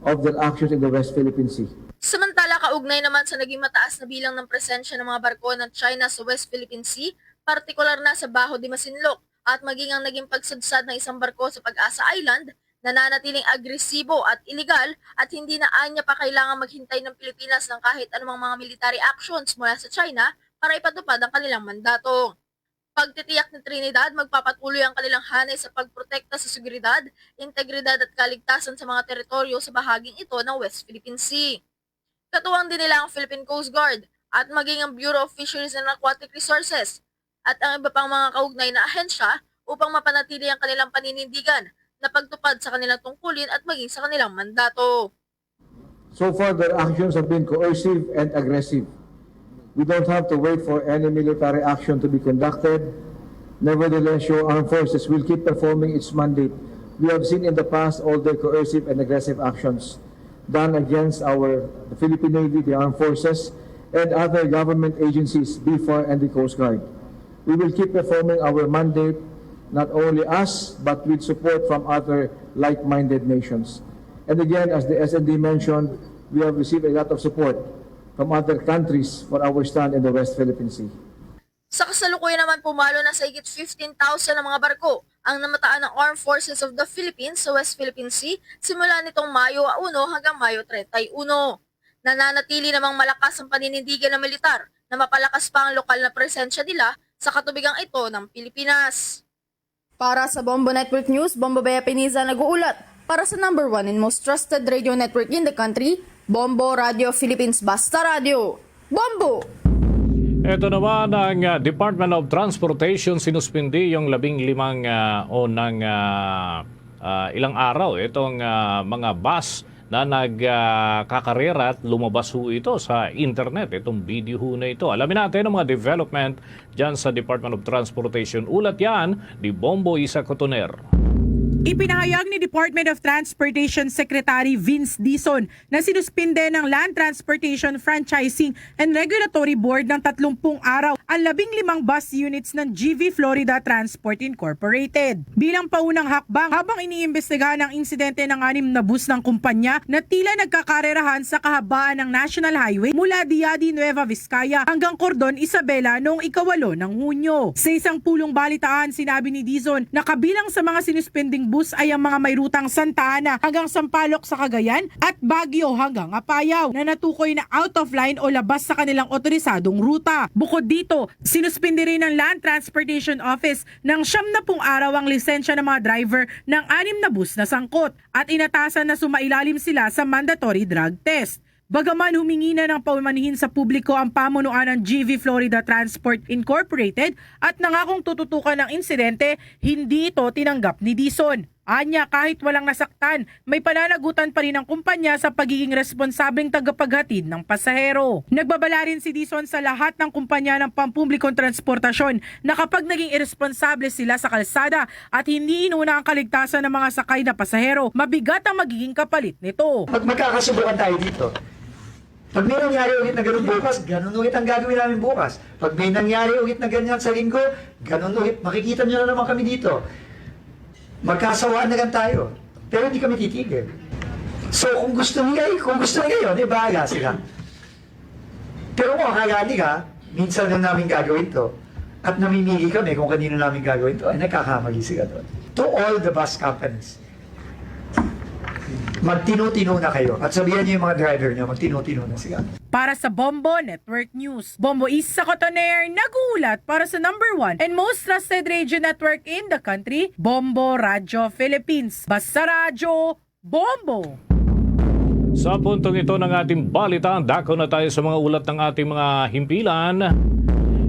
of their actions in the West Philippine Sea. Samantala, kaugnay naman sa naging mataas na bilang ng presensya ng mga barko ng China sa West Philippine Sea, partikular na sa Baho de Masinloc at maging ang naging pagsadsad ng isang barko sa Pag-asa Island, nananatiling agresibo at illegal at hindi na anya pa kailangan maghintay ng Pilipinas ng kahit anumang mga military actions mula sa China para ipatupad ang kanilang mandato. Pagtitiyak ni Trinidad, magpapatuloy ang kanilang hanay sa pagprotekta sa seguridad, integridad at kaligtasan sa mga teritoryo sa bahaging ito ng West Philippine Sea. Katuwang din nila ang Philippine Coast Guard at maging ang Bureau of Fisheries and Aquatic Resources at ang iba pang mga kaugnay na ahensya upang mapanatili ang kanilang paninindigan na pagtupad sa kanilang tungkulin at maging sa kanilang mandato. So far, their actions have been coercive and aggressive. We don't have to wait for any military action to be conducted. Nevertheless, your armed forces will keep performing its mandate. We have seen in the past all their coercive and aggressive actions done against the Philippine Navy, the armed forces, and other government agencies, BFAR and the Coast Guard. We will keep performing our mandate, not only us, but with support from other like-minded nations. And again, as the SND mentioned, we have received a lot of support from other countries for our stand in the West Philippine Sea. Sa kasalukuyan naman pumalo na sa higit 15,000 na mga barko ang namataan ng Armed Forces of the Philippines sa West Philippine Sea simula nitong Mayo 1 hanggang Mayo 31. Nananatili namang malakas ang paninindigan ng militar na mapalakas pa ang lokal na presensya nila sa katubigang ito ng Pilipinas. Para sa Bombo Network News, Bombo Bea Piniza nag-uulat. Para sa number 1 and most trusted radio network in the country, Bombo Radio Philippines Basta Radio. Bombo! Ito naman ang Department of Transportation sinuspindi yung 15 ilang araw itong mga bus na nagkakarera at lumabas ho ito sa internet, itong video ho na ito. Alamin natin ang mga development dyan sa Department of Transportation. Ulat yan ni Bombo Isa Cotoner. Ipinahayag ni Department of Transportation Secretary Vince Dizon na sinuspinde ng Land Transportation Franchising and Regulatory Board ng 30 araw ang 15 bus units ng GV Florida Transport Incorporated. Bilang paunang hakbang habang iniimbestigahan ang insidente ng 6 na bus ng kumpanya na tila nagkakarerahan sa kahabaan ng National Highway mula Diadi Nueva Vizcaya hanggang Cordon Isabela noong 8 ng Hunyo. Sa isang pulong balitaan, sinabi ni Dizon na kabilang sa mga sinuspending bus ay ang mga may rutang Santa Ana hanggang Sampaloc sa Cagayan at Baguio hanggang Apayao na natukoy na out of line o labas sa kanilang otorisadong ruta. Bukod dito, sinuspindi rin ng Land Transportation Office ng 70 araw ang lisensya ng mga driver ng 6 na bus na sangkot at inatasan na sumailalim sila sa mandatory drug test. Bagaman humingi na ng paumanhin sa publiko ang pamunuan ng GV Florida Transport Incorporated at nangakong tututukan ng insidente, hindi ito tinanggap ni Dizon. Anya, kahit walang nasaktan, may pananagutan pa rin ang kumpanya sa pagiging responsabling tagapaghatid ng pasahero. Nagbabala rin si Dizon sa lahat ng kumpanya ng pampublikong transportasyon na kapag naging irresponsable sila sa kalsada at hindi inuna ang kaligtasan ng mga sakay na pasahero, mabigat ang magiging kapalit nito. Magkakasubukan tayo dito. Pag may nangyari ulit na ganun bukas, ganun ulit ang gagawin namin bukas. Pag may nangyari ulit na ganyan sa linggo, ganun ulit. Makikita nyo na naman kami dito. Magkasawaan na lang tayo. Pero hindi kami titigil. So kung gusto nila yun, bahala sila. Pero kung akala nila, minsan lang namin gagawin to. At namimili kami kung kanino namin gagawin to, ay nagkakamali sila doon. To all the bus companies, magtino-tino na kayo. At sabihan niyo yung mga driver niyo, magtino-tino na sila. Para sa Bombo Network News, Bombo Isa Cotoner, nagulat para sa number 1 and most trusted radio network in the country, Bombo Radio Philippines. Basta Radio, Bombo! Sa puntong ito ng ating balita, dako na tayo sa mga ulat ng ating mga himpilan.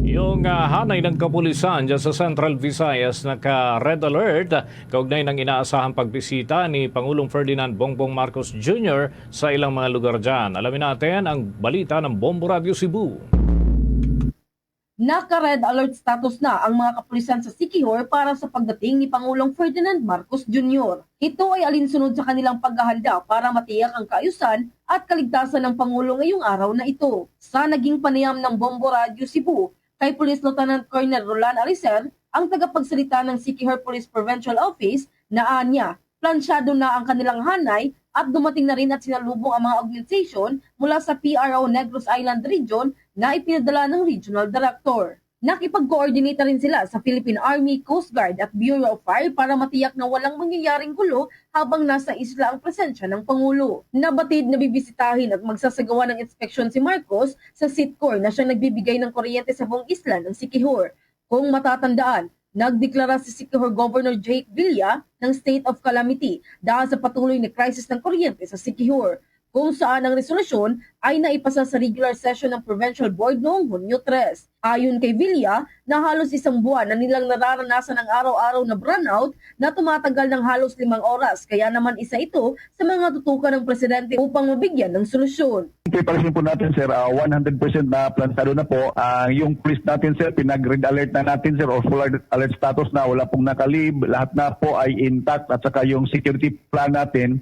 Yung hanay ng kapulisan dyan sa Central Visayas naka-red alert kaugnay ng inaasahang pagbisita ni Pangulong Ferdinand Bongbong Marcos Jr. sa ilang mga lugar dyan. Alamin natin ang balita ng Bombo Radio Cebu. Naka-red alert status na ang mga kapulisan sa Siquijor para sa pagdating ni Pangulong Ferdinand Marcos Jr. Ito ay alinsunod sa kanilang paghahanda para matiyak ang kaayusan at kaligtasan ng Pangulo ngayong araw na ito. Sa naging panayam ng Bombo Radio Cebu, kay Police Lieutenant Colonel Roland Alicer, ang tagapagsalita ng Siquijor Police Provincial Office, na anya, plansyado na ang kanilang hanay at dumating na rin at sinalubong ang mga augmentation mula sa PRO Negros Island Region na ipinadala ng Regional Director. Nakipag-coordinate rin sila sa Philippine Army, Coast Guard at Bureau of Fire para matiyak na walang mangyayaring gulo habang nasa isla ang presensya ng Pangulo. Nabatid na bibisitahin at magsasagawa ng inspeksyon si Marcos sa Sitcor na siyang nagbibigay ng kuryente sa buong isla ng Siquijor. Kung matatandaan, nagdeklara si Siquijor Governor Jake Villa ng state of calamity dahil sa patuloy na crisis ng kuryente sa Siquijor, kung saan ang resolusyon ay naipasa sa regular session ng Provincial Board noong Hunyo 3. Ayon kay Villa, na halos 1 buwan na nilang nararanasan ang araw-araw na brownout na tumatagal ng halos 5 oras, kaya naman isa ito sa mga tutukan ng Presidente upang mabigyan ng solusyon. Preparation po natin, sir, 100% na plantado na po. Yung police natin, sir, pinag-red alert na natin, sir, or full alert status na, wala pong nakalib, lahat na po ay intact at saka yung security plan natin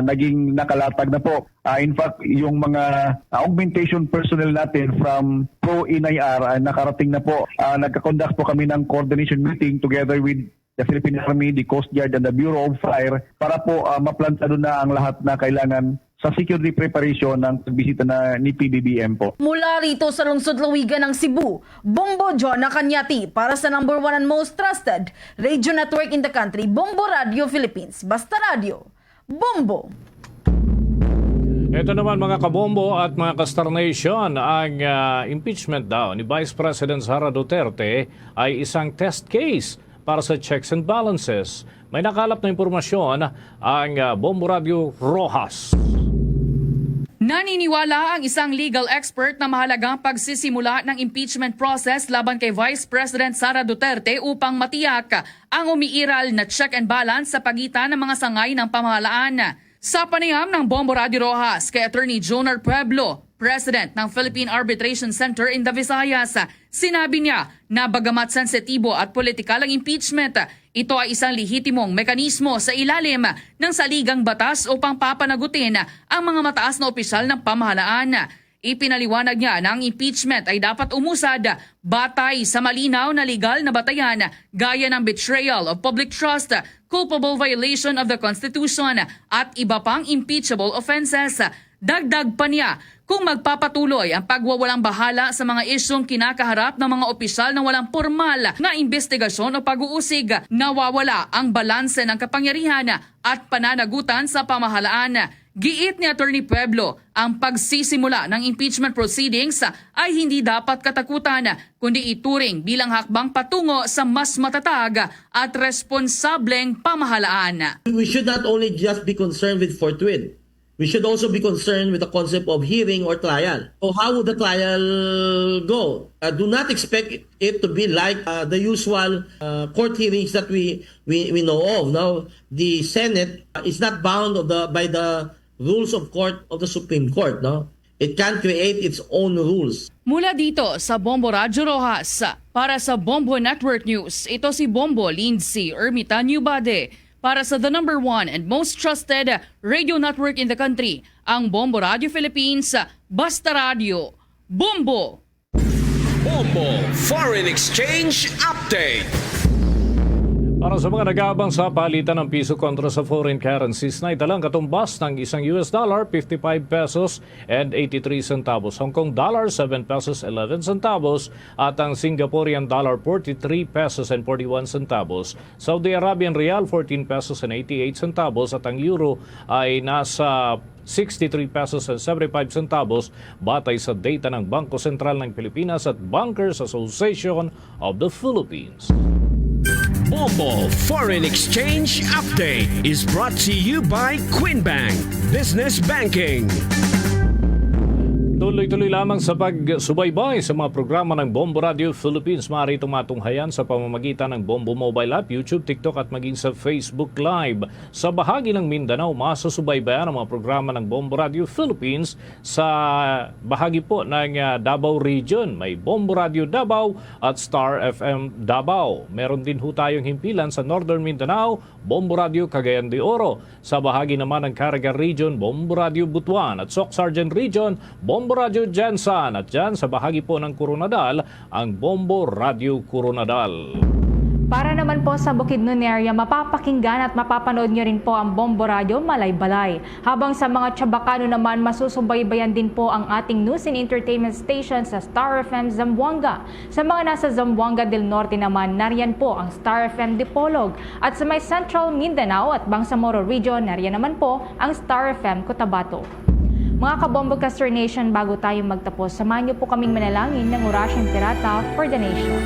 naging nakalatag na po. In fact, yung mga augmentation personnel natin from Pro-INAIR nakarating na po. Nagka-conduct po kami ng coordination meeting together with the Philippine Army, the Coast Guard, and the Bureau of Fire para po maplansado na ang lahat na kailangan sa security preparation ng pagbisita na ni PBBM po. Mula rito sa lungsod Lawigan ng Cebu, Bombo Jonah Cañati para sa number 1 and most trusted radio network in the country, Bombo Radio Philippines. Basta Radio, Bombo! Ito naman mga kabombo at mga ka-Star Nation, ang impeachment daw ni Vice President Sara Duterte ay isang test case para sa checks and balances. May nakalap na impormasyon ang Bombo Radio Rojas. Naniniwala ang isang legal expert na mahalagang pagsisimula ng impeachment process laban kay Vice President Sara Duterte upang matiyak ang umiiral na check and balance sa pagitan ng mga sangay ng pamahalaan. Sa panayam ng Bombo Radio Rojas kay Attorney Jonar Pueblo, President ng Philippine Arbitration Center in the Visayas, sinabi niya na bagamat sensitibo at politikal ang impeachment, ito ay isang lehitimong mekanismo sa ilalim ng saligang batas upang papanagutin ang mga mataas na opisyal ng pamahalaan. Ipinaliwanag niya na ang impeachment ay dapat umusad batay sa malinaw na legal na batayan gaya ng betrayal of public trust, culpable violation of the Constitution at iba pang impeachable offenses. Dagdag pa niya, kung magpapatuloy ang pagwawalang bahala sa mga isyong kinakaharap ng mga opisyal na walang formal na investigasyon o pag-uusig, nawawala ang balanse ng kapangyarihan at pananagutan sa pamahalaan. Giit ni Attorney Pueblo, ang pagsisimula ng impeachment proceedings ay hindi dapat katakutan, kundi ituring bilang hakbang patungo sa mas matatag at responsableng pamahalaan. We should not only just be concerned with fortuit. We should also be concerned with the concept of hearing or trial. So how would the trial go? Do not expect it to be like the usual court hearings that we know of. Now, the Senate is not bound by the rules of court of the Supreme Court. No, it can create its own rules. Mula dito sa Bombo Radio Rojas, para sa Bombo Network News, ito si Bombo Lindsay Ermitanio Bade. Para sa the number 1 and most trusted radio network in the country, ang Bombo Radio Philippines, Basta Radio, Bombo! Bombo Foreign Exchange Update. Para sa mga nag-aabang sa palitan ng piso kontra sa foreign currencies na italang katumbas ng isang US dollar, 55 pesos and 83 centavos. Hong Kong dollar, 7 pesos 11 centavos. At ang Singaporean dollar, 43 pesos and 41 centavos. Saudi Arabian Rial, 14 pesos and 88 centavos. At ang euro ay nasa 63 pesos and 75 centavos batay sa data ng Bangko Sentral ng Pilipinas at Bankers Association of the Philippines. Bombo Foreign Exchange Update is brought to you by Quinbank Business Banking. Tuloy-tuloy lamang sa pagsubaybay sa mga programa ng Bombo Radio Philippines. Maaari itong matunghayan sa pamamagitan ng Bombo Mobile App, YouTube, TikTok at maging sa Facebook Live. Sa bahagi ng Mindanao, masusubaybayan ang mga programa ng Bombo Radio Philippines sa bahagi po ng Davao Region. May Bombo Radio Davao at Star FM Davao. Meron din ho tayong himpilan sa Northern Mindanao, Bombo Radio Cagayan de Oro. Sa bahagi naman ng Caraga Region, Bombo Radio Butuan at Soc Sargent Region, Bombo Radio Jensan at dyan sa bahagi po ng Coronadal, ang Bombo Radio Coronadal. Para naman po sa Bukidnon area, mapapakinggan at mapapanood nyo rin po ang Bombo Radio Malay-Balay. Habang sa mga Chabacano naman, masusubaybayan din po ang ating news and entertainment station sa Star FM Zamboanga. Sa mga nasa Zamboanga del Norte naman, nariyan po ang Star FM Dipolog. At sa may Central Mindanao at Bangsamoro Region, nariyan naman po ang Star FM Cotabato. Mga kabombo Castor Nation, bago tayo magtapos, samahan niyo po kaming manalangin ng Orasyon Pirata for the Nation.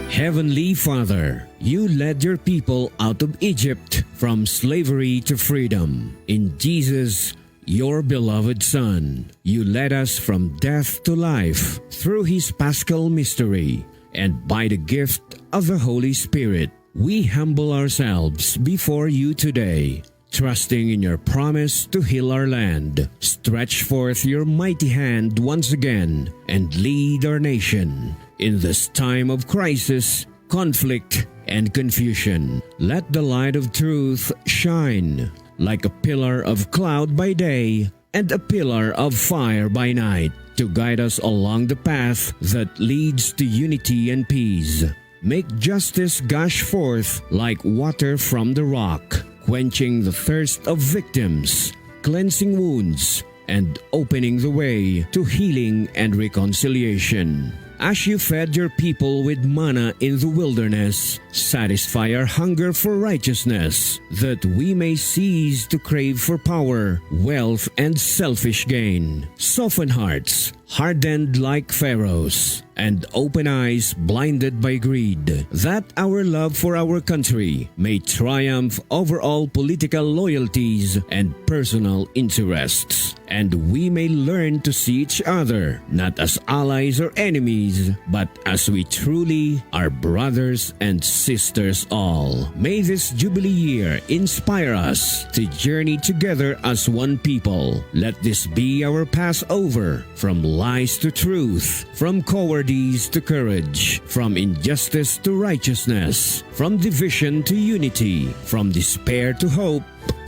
Heavenly Father, you led your people out of Egypt from slavery to freedom. In Jesus, your beloved Son, you led us from death to life through his paschal mystery. And by the gift of the Holy Spirit, we humble ourselves before you today, trusting in your promise to heal our land. Stretch forth your mighty hand once again and lead our nation. In this time of crisis, conflict, and confusion, let the light of truth shine like a pillar of cloud by day and a pillar of fire by night to guide us along the path that leads to unity and peace. Make justice gush forth like water from the rock, quenching the thirst of victims, cleansing wounds, and opening the way to healing and reconciliation. As you fed your people with manna in the wilderness, satisfy our hunger for righteousness, that we may cease to crave for power, wealth, and selfish gain. Soften hearts, hardened like Pharaoh's, and open eyes blinded by greed, that our love for our country may triumph over all political loyalties and personal interests, and we may learn to see each other not as allies or enemies, but as we truly are brothers and sisters all. May this Jubilee year inspire us to journey together as one people. Let this be our Passover, from lies to truth, from cowardice to courage, from injustice to righteousness, from division to unity, from despair to hope,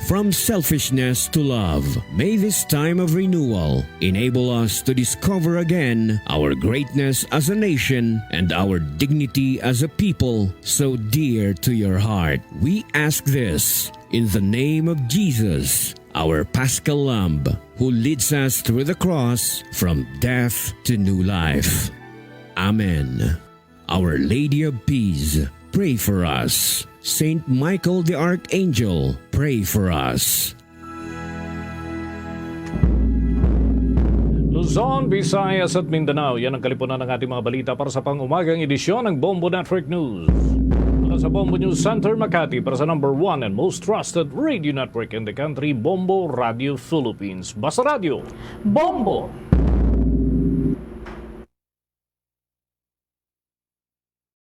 from selfishness to love. May this time of renewal enable us to discover again our greatness as a nation and our dignity as a people so dear to your heart. We ask this in the name of Jesus, our Paschal Lamb, who leads us through the cross from death to new life. Amen. Our Lady of Peace, pray for us. Saint Michael the Archangel, pray for us. Luzon, Visayas at Mindanao, yan ang kalipunan ng ating mga balita para sa pang-umagang edisyon ng Bombo Network News. Mula sa Bombo News Center, Makati, para sa number 1 and most trusted radio network in the country, Bombo Radio Philippines. Basta Radio, Bombo!